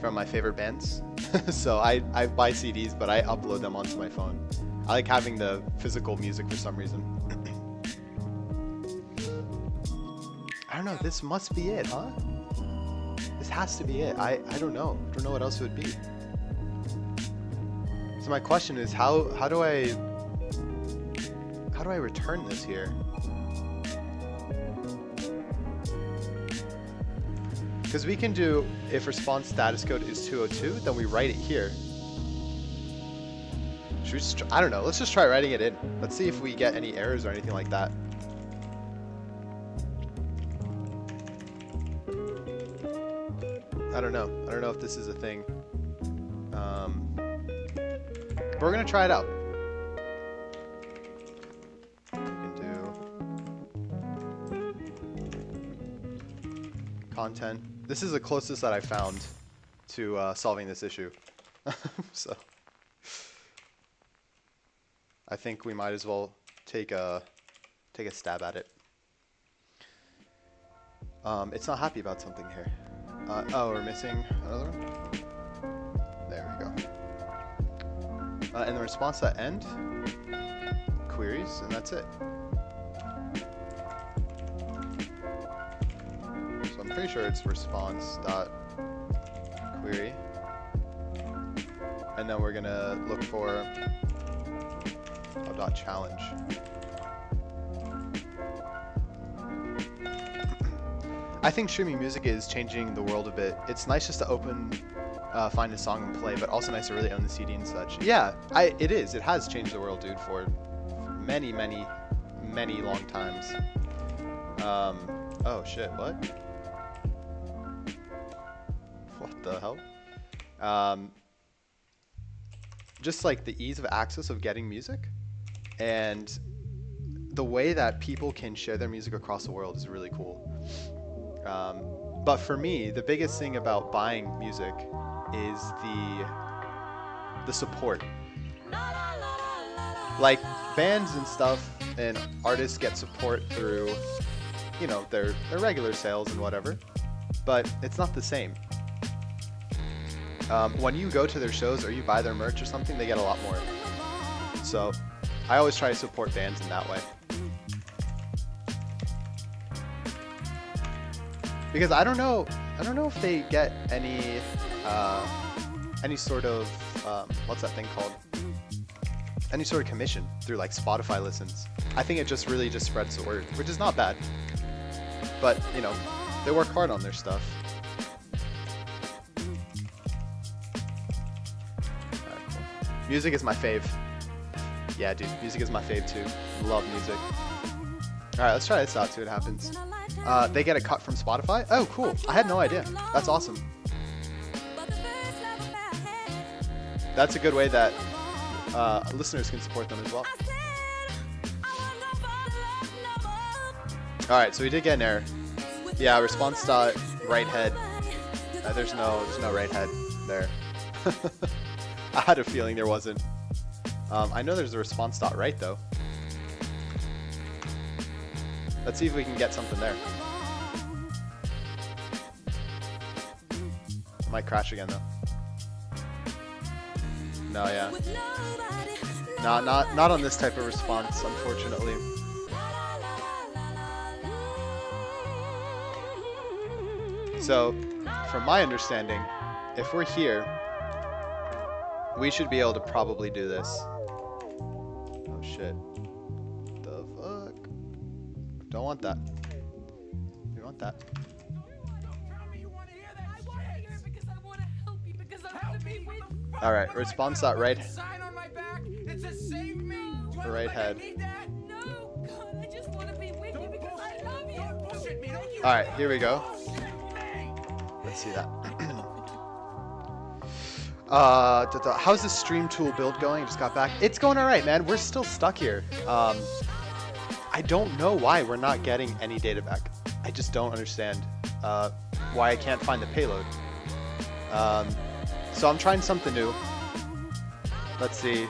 from my favorite bands. So I buy CDs, but I upload them onto my phone. I like having the physical music for some reason. I don't know. This must be it, huh? This has to be it. I don't know. I don't know what else it would be. So my question is, how do I return this here? Because we can do, if response status code is 202, then we write it here. Should we just I don't know. Let's just try writing it in. Let's see if we get any errors or anything like that. I don't know. I don't know if this is a thing. We're gonna try it out. We can do content. This is the closest that I found to solving this issue. So I think we might as well take a stab at it. It's not happy about something here. Oh, we're missing another one? There we go. And the response at end, queries, and that's it. So I'm pretty sure it's response.query. And then we're gonna look for .challenge. I think streaming music is changing the world a bit. It's nice just to open, find a song and play, but also nice to really own the CD and such. Yeah, it is. It has changed the world, dude, for many, many, many long times. Oh shit, what? What the hell? Just like the ease of access of getting music and the way that people can share their music across the world is really cool. But for me, the biggest thing about buying music is the support. Like bands and stuff and artists get support through, you know, their regular sales and whatever, but it's not the same. When you go to their shows or you buy their merch or something, they get a lot more. So I always try to support bands in that way. Because I don't know if they get any sort of what's that thing called? Any sort of commission through like Spotify listens. I think it just really just spreads the word, which is not bad. But you know, they work hard on their stuff. Alright, cool. Music is my fave. Yeah, dude, music is my fave too. Love music. Alright, let's try this out, see what happens. They get a cut from Spotify? Oh, cool. I had no idea. That's awesome. That's a good way that listeners can support them as well. Alright, so we did get an error. Yeah, response dot right head. There's no right head there. I had a feeling there wasn't. I know there's a response dot right though. Let's see if we can get something there. Might crash again though. No, yeah. No, not on this type of response, unfortunately. So, from my understanding, if we're here, we should be able to probably do this. Oh shit. The fuck? Don't want that. We want that. Alright, response dot right. Right head. Alright, here we go. Let's see that. How's the stream tool build going? I just got back. It's going alright, man. We're still stuck here. I don't know why we're not getting any data back. I just don't understand why I can't find the payload. So I'm trying something new. Let's see.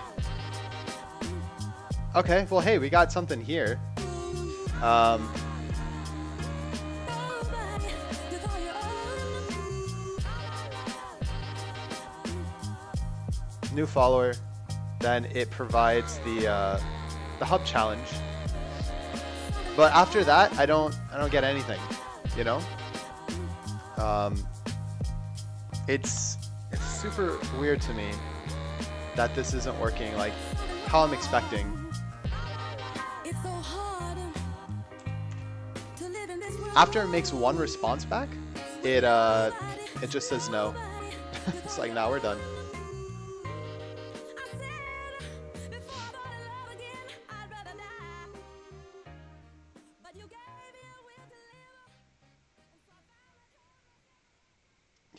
Okay, well, hey, we got something here. New follower. Then it provides the hub challenge. But after that, I don't get anything. You know. It's super weird to me that this isn't working like how I'm expecting. After it makes one response back, it just says no. It's like, now we're done.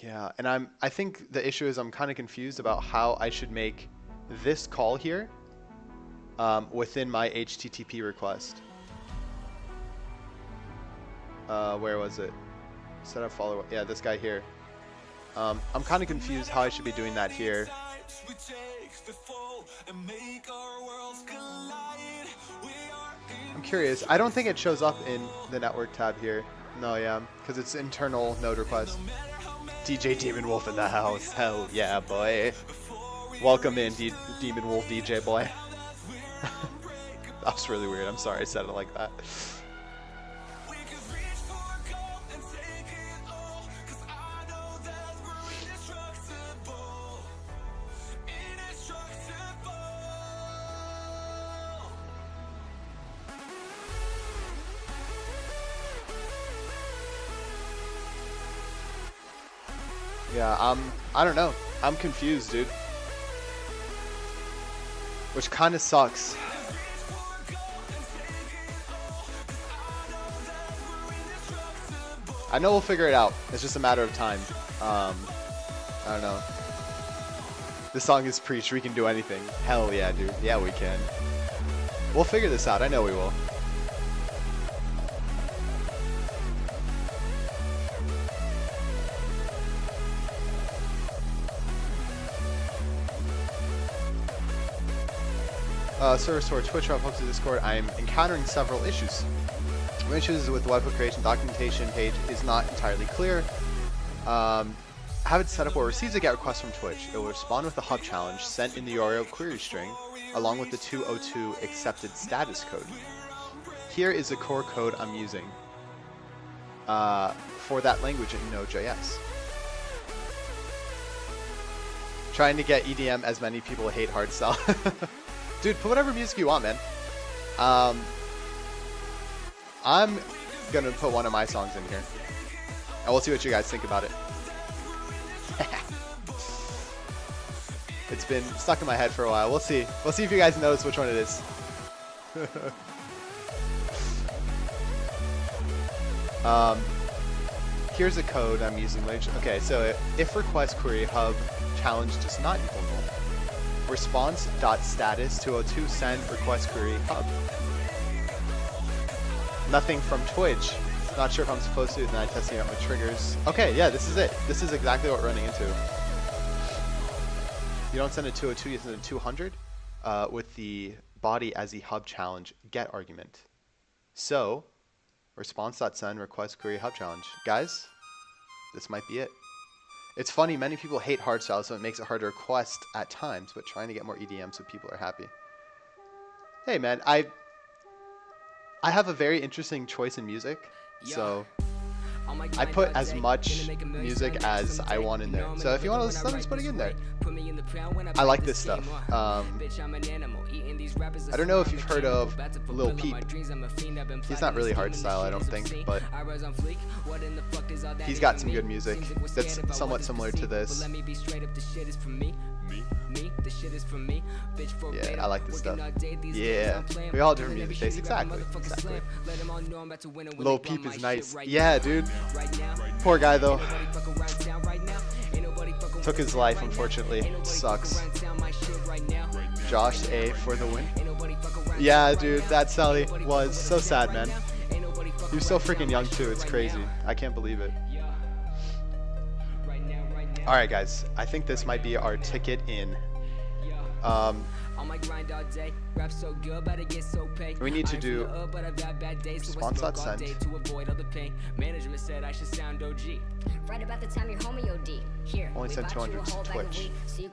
Yeah, and I think the issue is I'm kind of confused about how I should make this call here within my HTTP request. Where was it? Set up follower. Yeah, this guy here. I'm kind of confused how I should be doing that here. I'm curious. I don't think it shows up in the network tab here. No, yeah, because it's internal node request. DJ Demon Wolf in the house. Hell yeah, boy. Welcome in, Demon Wolf DJ boy. That was really weird. I'm sorry I said it like that. Yeah, I don't know. I'm confused, dude. Which kind of sucks. I know we'll figure it out. It's just a matter of time. I don't know. This song is preached. We can do anything. Hell yeah, dude. Yeah, we can. We'll figure this out. I know we will. Service or Twitch or folks to Discord, I'm encountering several issues. One issue is with the webhook creation documentation page is not entirely clear. Have it set up where it receives a GET request from Twitch. It will respond with a hub challenge sent in the URL query string, along with the 202 accepted status code. Here is the core code I'm using for that language in node.js. Trying to get EDM as many people hate hardstyle. Dude, put whatever music you want, man. I'm gonna put one of my songs in here, and we'll see what you guys think about it. It's been stuck in my head for a while. We'll see. We'll see if you guys notice which one it is. Here's a code I'm using. Okay, so if request query hub challenge does not equal null, response.status 202 send request query hub. Nothing from Twitch. Not sure if I'm supposed to, then I testing out my triggers. Okay, yeah, this is it. This is exactly what we're running into. You don't send a 202, you send a 200 with the body as the hub challenge get argument. So, response.send request query hub challenge. Guys, this might be it. It's funny, many people hate hardstyle, so it makes it hard to request at times, but trying to get more EDM so people are happy. Hey man, I have a very interesting choice in music, so I put as much music as I want in there. So if you want to listen to them, just put it in there. I like this stuff. I don't know if you've heard of Lil Peep. He's not really hardstyle, I don't think, but he's got some good music that's somewhat similar to this. Yeah, I like this stuff. Yeah, we all have different music tastes. Exactly. Lil Peep is nice. Yeah, dude. Poor guy though. Took his life, unfortunately. Sucks. Josh A for the win. Yeah, dude, that Sally was so sad, man. He was so freaking young too. It's crazy. I can't believe it. All right, guys. I think this might be our ticket in. We need to do response.send. Right about the time you're home in your D. Here, only send 200 to Twitch. Even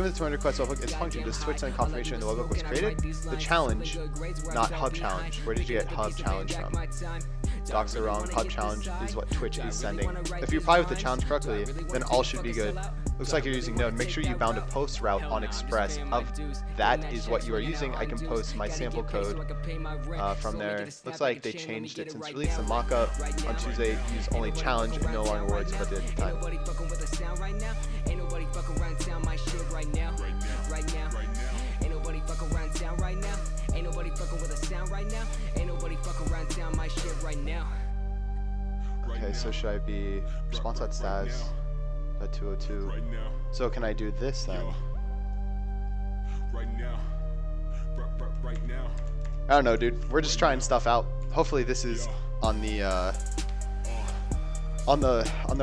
with the 200 requests webhook is function, does Twitch send confirmation the webhook was created? The challenge, not hub challenge. Where did you get hub challenge from? Docs are wrong. Hub challenge is what Twitch is sending. If you apply with the challenge correctly, then all should be good. Looks like you're using Node. Make sure you bound a post route on Express. Of that is what you are using. I can post my sample code from there. Looks like they changed it since release. The mockup on Tuesday use only challenge and no longer words, but did at the time. Okay, so should I be response.status at 202? So can I do this then? I don't know, dude. We're just trying stuff out. Hopefully this is on the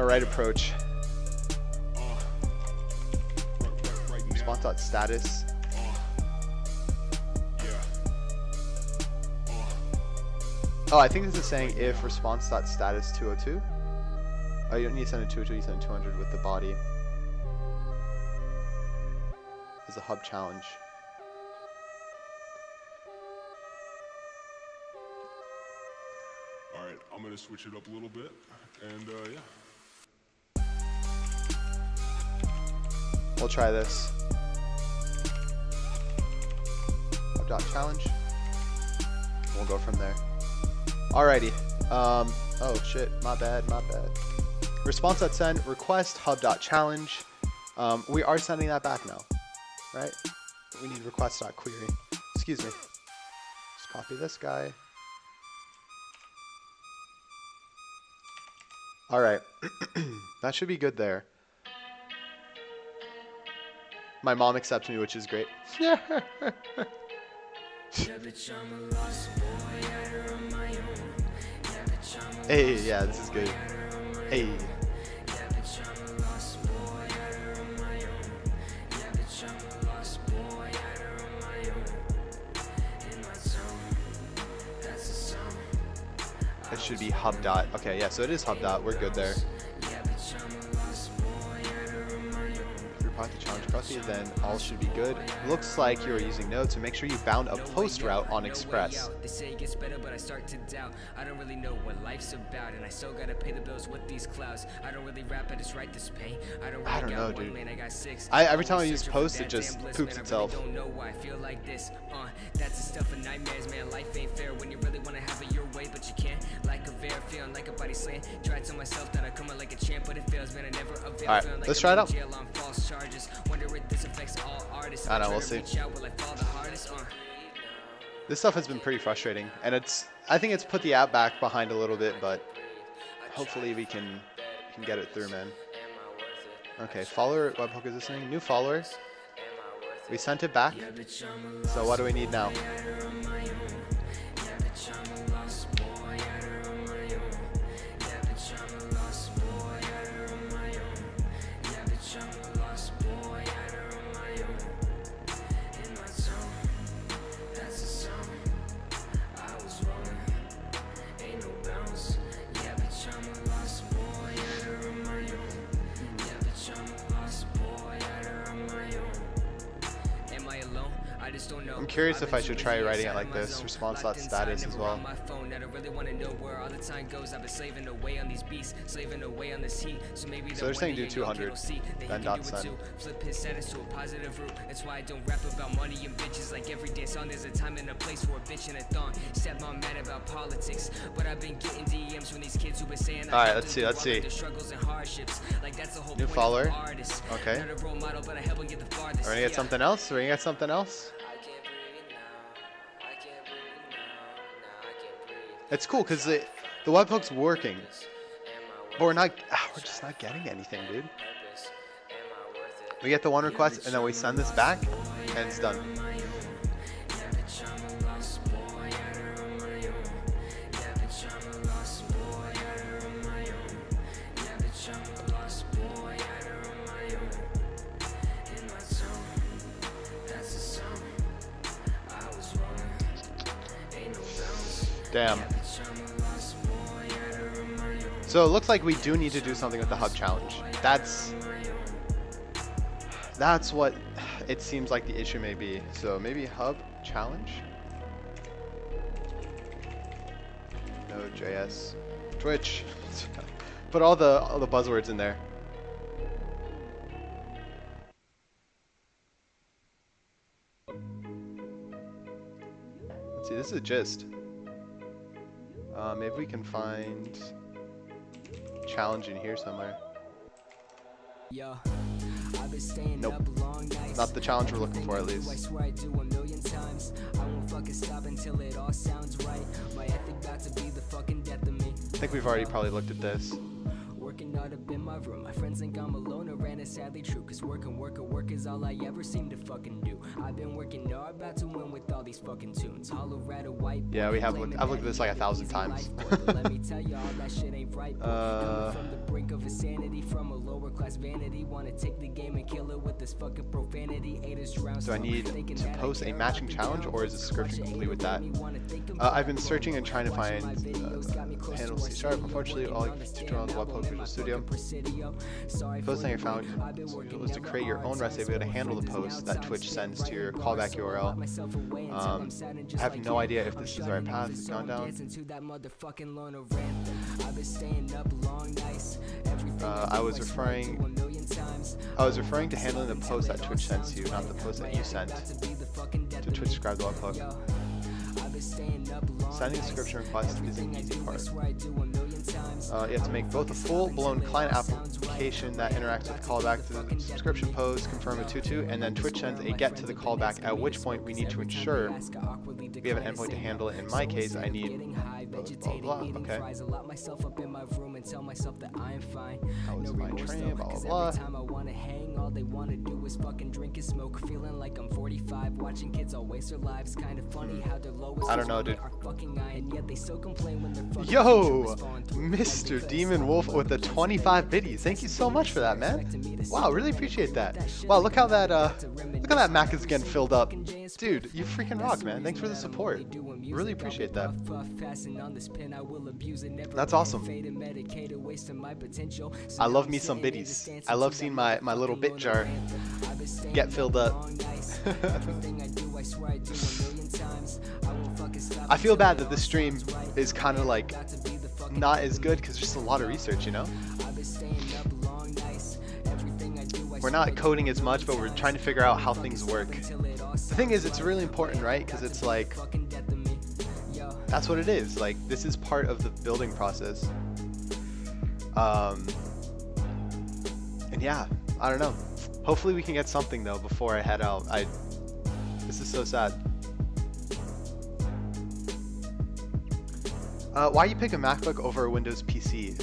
right approach. Response.status. Oh, I think this is saying if response.status 202. Oh, you don't need to send a 202, you send a 200 with the body. As a hub challenge. Alright, I'm gonna switch it up a little bit, and yeah. We'll try this. Hub.challenge. We'll go from there. Alrighty. Oh shit, my bad. Response.send request hub.challenge. We are sending that back now, right? We need request.query. Excuse me. Just copy this guy. Alright. That should be good there. My mom accepts me, which is great. Hey, yeah, this is good. Hey. It should be hub dot. Okay, yeah, so it is hub dot. We're good there. The challenge correctly, then all should be good. Looks like you are using Node, so make sure you bound a post route on Express. They say it gets better, but I start to doubt. I don't really know what life's about, and I still gotta pay the bills with these clouds. I don't really rap, I just write this pain. I don't know, dude. Every time I use post, it just poops itself. Don't know why I feel like this. That's the stuff of nightmares, man. Life ain't fair when you really wanna have it your way, but you can't. Like a fair, feeling like a body slam. Try to tell myself that I come out like a champ, but it fails, man, I never avail. All right, Feeling like let's I'm try it in out. jail on false charges. Wonder if this affects all artists. I don't know, Try we'll to see. reach out, will I fall the hardest? This stuff has been pretty frustrating, and I think it's put the app back behind a little bit, but hopefully we can get it through, man. Okay, follower webhook is listening. New follower. We sent it back. So what do we need now? I'm curious if I should try writing it like this, response.status as well. So they're saying do 200, then dot send. Flip his status to a positive route. That's why I don't rap about money and bitches. Like every day song, there's a time and a place for a bitch and a thong. Step on mad about politics, but I've been getting DMs from these kids who been saying. All right, let's see. New follower. Okay. We're gonna get something else. We're gonna get something else. It's cool because the webhook's working, but we're just not getting anything, dude. We get the one request and then we send this back and it's done. Damn. So it looks like we do need to do something with the hub challenge. That's what it seems like the issue may be. So maybe hub challenge. node.js. Twitch. Put all the buzzwords in there. Let's see, this is a gist. Maybe we can find challenge in here somewhere. Nope. Not the challenge we're looking for, at least. I think we've already probably looked at this. Working out up in my room. My friends think I'm a loner, and it's sadly true. Cause work is all I ever seem to fucking do. I've been working hard, about to win with all these fucking tunes. Colorado white. Yeah, I've looked at this like 1,000 times. Let me tell you all that shit ain't right. From the brink of insanity, from a lower class vanity. Wanna take the game and kill it with this fucking profanity. Do I need to post a matching challenge, or is the description complete with that? I've been searching and trying to find handle C#. Unfortunately, all tutorials on webhook Visual Studio. The first thing I found was to create your own REST API to handle the post that Twitch sends to your callback URL. I have no idea if this is the right path. It's gone down. I was referring to handling the post that Twitch sends you, not the post that you sent to Twitch subscribe to webhook. Sending a description request is an easy part. You have to make both a full-blown client application that interacts with callback to the subscription post, confirm a tutu, and then Twitch sends a get to the callback, at which point we need to ensure we have an endpoint to handle it. In my case, I need blah, blah, blah. Okay. How was my training? Blah, blah, blah. I don't know, dude. Yo, Mr. Demon Wolf with the 25 biddies. Thank you so much for that, man. Wow, really appreciate that. Wow, look how that Mac is getting filled up. Dude, you freaking rock, man. Thanks for the support. Really appreciate that. That's awesome. I love me some biddies. I love seeing my little bit jar get filled up. I feel bad that this stream is kind of like not as good because there's just a lot of research, you know? We're not coding as much, but we're trying to figure out how things work. The thing is, it's really important, right? Because it's like, that's what it is. Like, this is part of the building process. And yeah, I don't know. Hopefully we can get something though before I head out. This is so sad. Why you pick a MacBook over a Windows PC?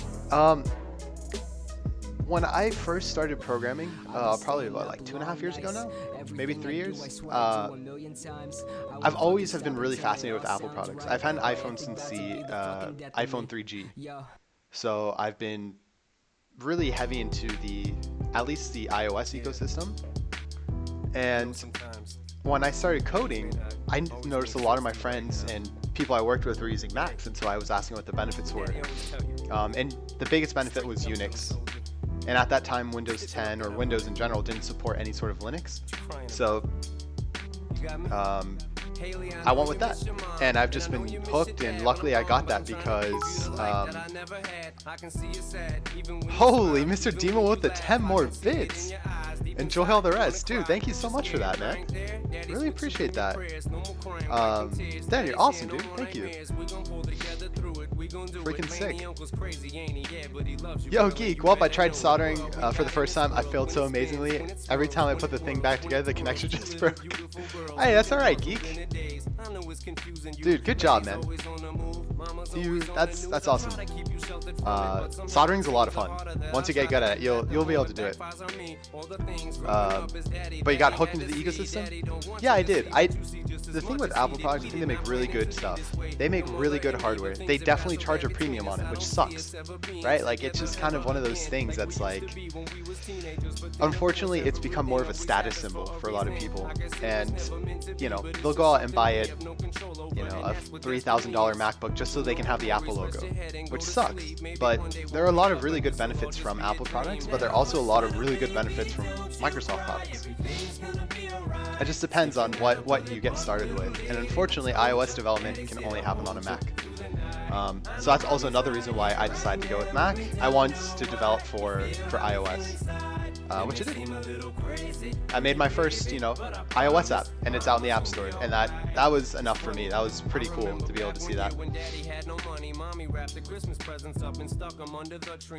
When I first started programming, probably about like 2.5 years ago now, maybe 3 years, I've always have been really fascinated with Apple products. I've had an iPhone since the iPhone 3G, so I've been really heavy into at least the iOS ecosystem. And when I started coding, I noticed a lot of my friends and people I worked with were using Macs, and so I was asking what the benefits were. And the biggest benefit was Unix. And at that time, Windows 10 or Windows in general didn't support any sort of Linux. So I went with that, and I've just been hooked, and luckily I got that because holy, Mr. Demon with the 10 more bits. Enjoy all the rest. Dude, thank you so much for that, man. Really appreciate that. Dan, you're awesome, dude. Thank you. Freaking sick. Yo, Geek. Well, I tried soldering for the first time. I failed so amazingly. Every time I put the thing back together, the connection just broke. Hey, that's alright, Geek. Dude, good job, man. That's awesome. Soldering's a lot of fun. Once you get good at it, you'll be able to do it. But you got hooked into the ecosystem? Yeah, I did. The thing with Apple products, I think they make really good stuff. They make really good hardware. They definitely charge a premium on it, which sucks, right? Like, it's just kind of one of those things that's like, unfortunately, it's become more of a status symbol for a lot of people. And, you know, they'll go out and buy it, you know, a $3,000 MacBook just so they can have the Apple logo, which sucks. But there are a lot of really good benefits from Apple products, but there are also a lot of really good benefits from Microsoft products. It just depends on what you get started with. And unfortunately, iOS development can only happen on a Mac. So that's also another reason why I decided to go with Mac. I wanted to develop for iOS, which I did. I made my first, you know, iOS app, and it's out in the App Store, and that was enough for me. That was pretty cool to be able to see that.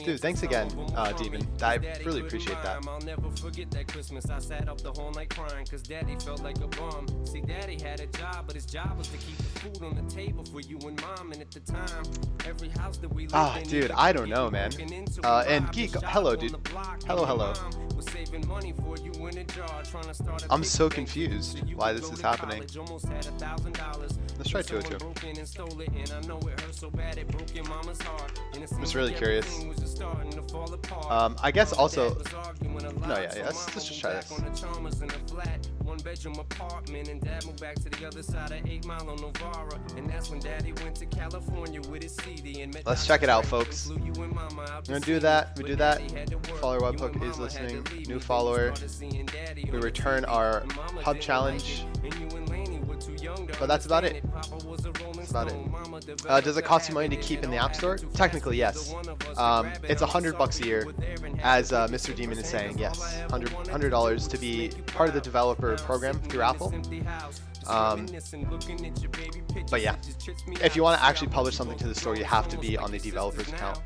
Dude, thanks again, Demon. I really appreciate that. Ah, dude, I don't know, man. And Geek, hello, dude. Hello. I'm so confused why this is happening. Let's try 202. I'm just really curious. I guess also... No, yeah, let's just try this. Let's check it out, folks. I'm gonna do that. We do that. Follower webhook is listening. New follower. We return our hub challenge. But that's about it. That's about it. Does it cost you money to keep in the App Store? Technically, yes. It's $100 a year, as Mr. Demon is saying. Yes, $100 to be part of the developer program through Apple. But yeah, if you want to actually publish something to the store, you have to be on the developer's account.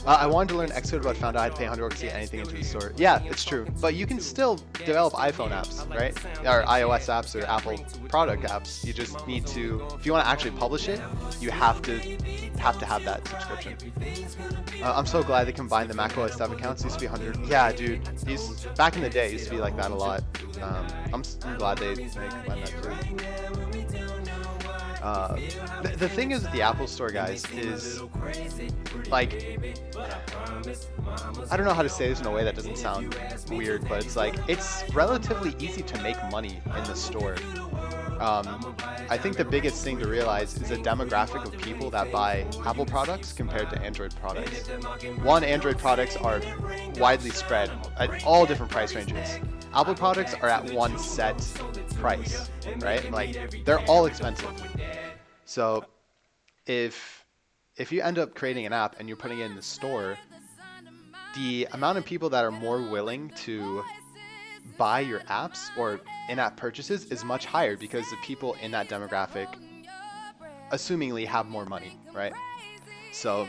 I wanted to learn Xcode, but found out I had to pay $100 to get anything into the store. Yeah, it's true. But you can still develop iPhone apps, right? Or iOS apps or Apple product apps. You just need to, if you want to actually publish it, you have to have that subscription. I'm so glad they combined the macOS dev accounts. It used to be 100. Yeah, dude. Back in the day, it used to be like that a lot. I'm glad they combined that too. The thing is with the Apple Store, guys, is like, I don't know how to say this in a way that doesn't sound weird, but it's like, it's relatively easy to make money in the store. I think the biggest thing to realize is the demographic of people that buy Apple products compared to Android products. One, Android products are widely spread at all different price ranges. Apple products are at one set price, right? Like, they're all expensive. So if you end up creating an app and you're putting it in the store, the amount of people that are more willing to buy your apps or in-app purchases is much higher because the people in that demographic assumingly have more money, right? So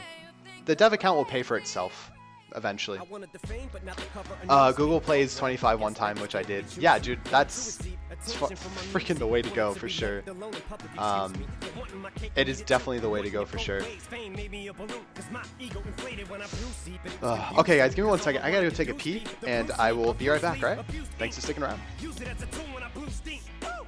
the dev account will pay for itself eventually. Google Plays 25 one time, which I did. Yeah, dude, that's freaking the way to go for sure. It is definitely the way to go for sure. Okay, guys, give me 1 second. I gotta go take a pee, and I will be right back, right? Thanks for sticking around.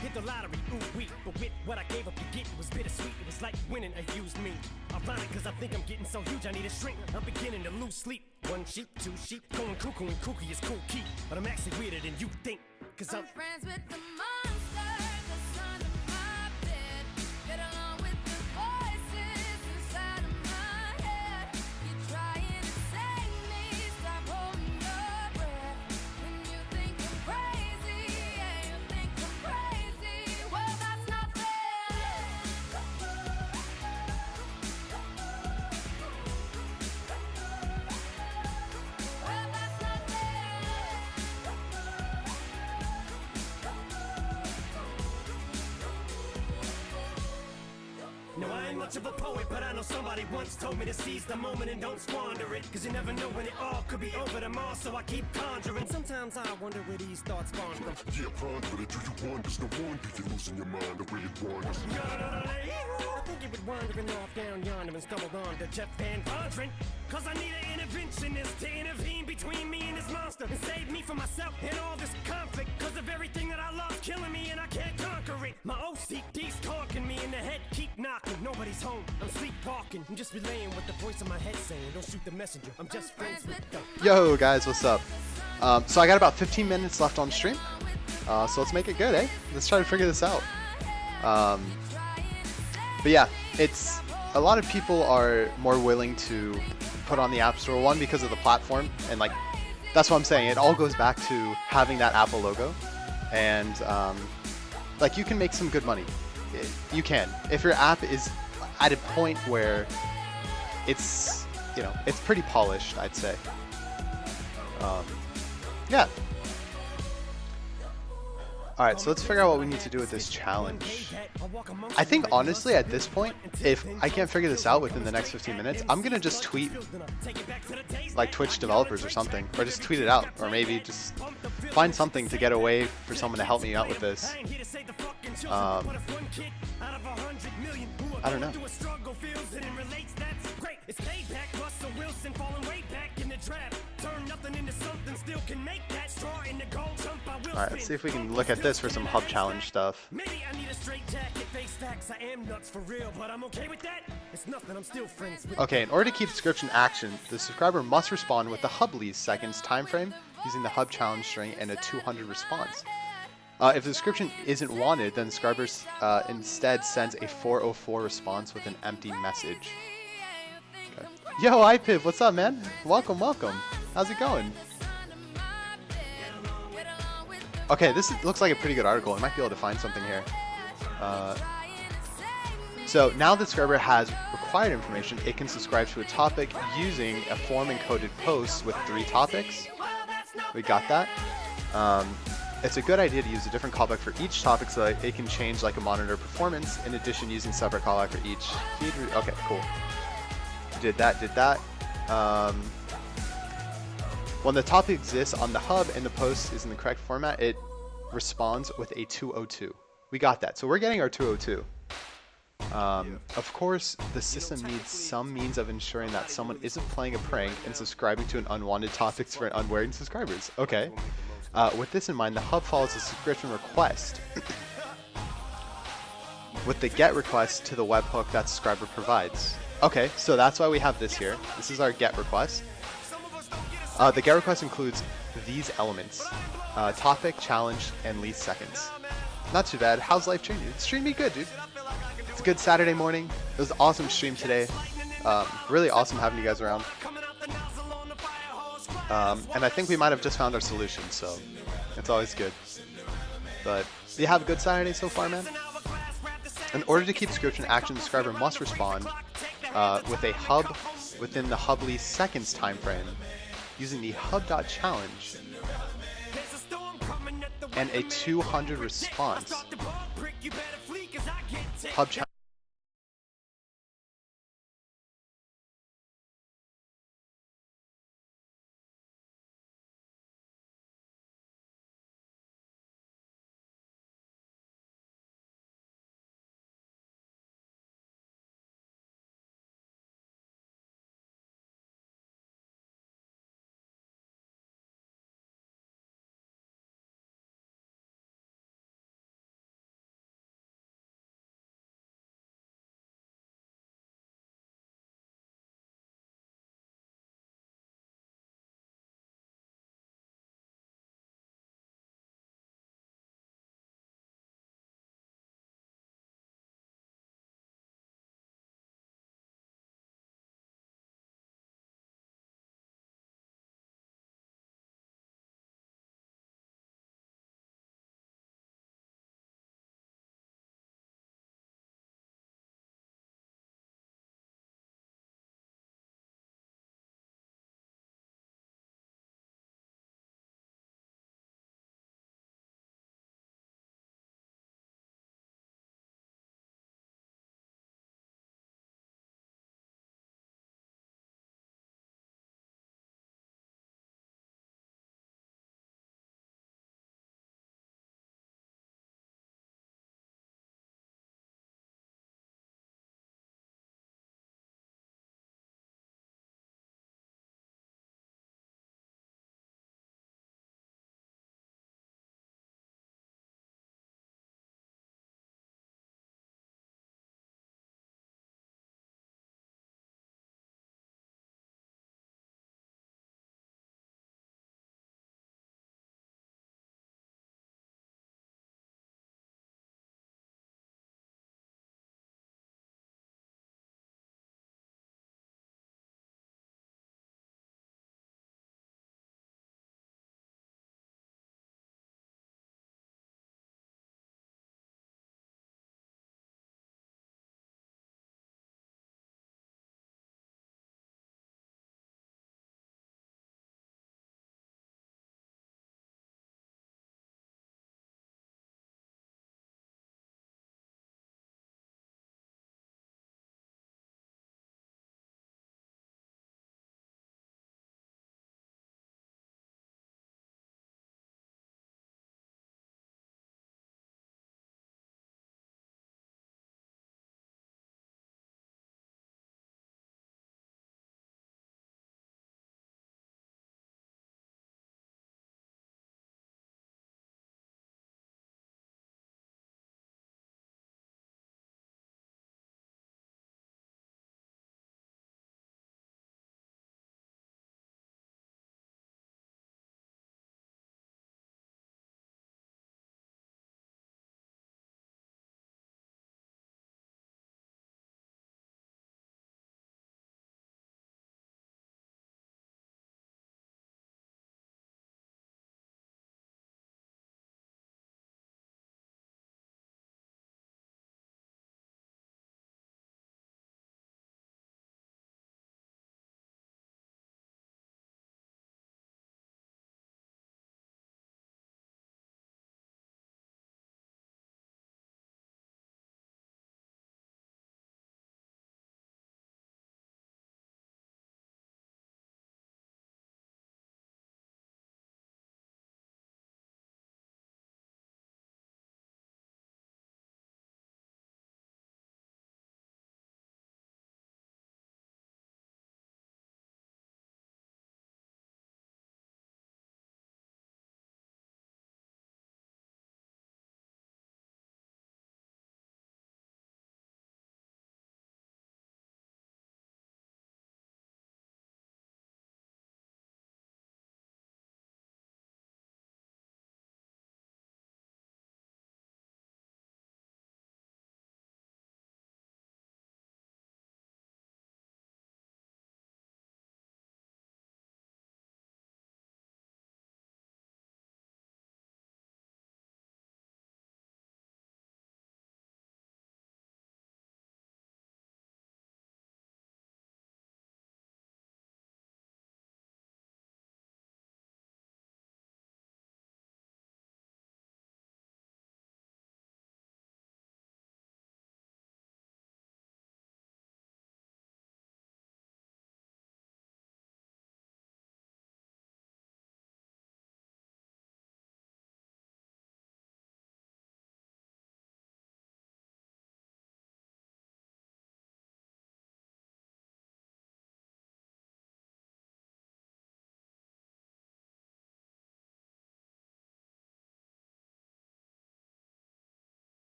Hit the lottery, ooh wee, but with what I gave up to get, it was bittersweet. It was like winning a used me. Ironic, cause I think I'm getting so huge, I need a shrink. I'm beginning to lose sleep. 1 sheep, 2 sheep, going cuckoo and kooky is cool key. But I'm actually weirder than you think, cause I'm friends with the monster that's under my bed. Get along with the voices inside of my head. You're trying to save me, stop holding your breath. When you think I'm crazy, yeah, you think I'm crazy. Well, that's not fair. Well, that's not fair. No, I ain't much of a poet, but I know somebody once told me to seize the moment and don't squander it. Cause you never know when it all could be over tomorrow, so I keep conjuring. Sometimes I wonder where these thoughts spawn from. Yeah, ponder it. Do you wonder? No wonder you're losing your mind the way it wanders. I think you were wandering off down yonder and stumbled on to Jeff Van Vondren. Cause I need an interventionist to intervene between me and this monster and save me from myself and all this conflict. Cause of everything that I love killing me and I can't conquer it. My OCD's talking me in the head, keep knocking. Nobody's home, I'm sleepwalking. I'm just relaying what the voice in my head saying. Don't shoot the messenger, I'm just friends with them. Yo, guys, what's up? So I got about 15 minutes left on stream. So let's make it good, eh? Let's try to figure this out. But yeah, it's a lot of people are more willing to put on the App Store, one because of the platform, and like that's what I'm saying. It all goes back to having that Apple logo, and like you can make some good money. You can if your app is at a point where it's, you know, it's pretty polished, I'd say. Yeah. Alright, so let's figure out what we need to do with this challenge. I think honestly at this point, if I can't figure this out within the next 15 minutes, I'm gonna just tweet like Twitch developers or something, or just tweet it out, or maybe just find something to get away for someone to help me out with this. I don't know. Alright, let's see if we can look at this for some hub challenge stuff. Okay, in order to keep subscription action, the subscriber must respond with the hub least seconds time frame using the hub challenge string and a 200 response. If the description isn't wanted, then subscriber instead sends a 404 response with an empty message. Okay. Yo, iPiv, what's up, man? Welcome, welcome. How's it going? Okay, this looks like a pretty good article. I might be able to find something here. So now that subscriber has required information, it can subscribe to a topic using a form encoded post with 3 topics. We got that. It's a good idea to use a different callback for each topic so that it can change like a monitor performance, in addition using separate callback for each feed. Okay, cool. Did that. When the topic exists on the hub and the post is in the correct format, it responds with a 202. We got that. So we're getting our 202. Of course, the system needs some means of ensuring that someone isn't playing a prank and subscribing to an unwanted topics for unwary subscribers. Okay. With this in mind, the hub follows a subscription request with the GET request to the webhook that subscriber provides. Okay, so that's why we have this here. This is our GET request. The GET request includes these elements: topic, challenge, and least seconds. Not too bad. How's life treating you? It's treating me good, dude. It's a good Saturday morning. It was an awesome stream today. Really awesome having you guys around. And I think we might have just found our solution, so it's always good. But do you have a good Saturday so far, man? In order to keep subscription action, the subscriber must respond with a hub within the hub least seconds time frame using the hub.challenge and a 200 response. Hub challenge.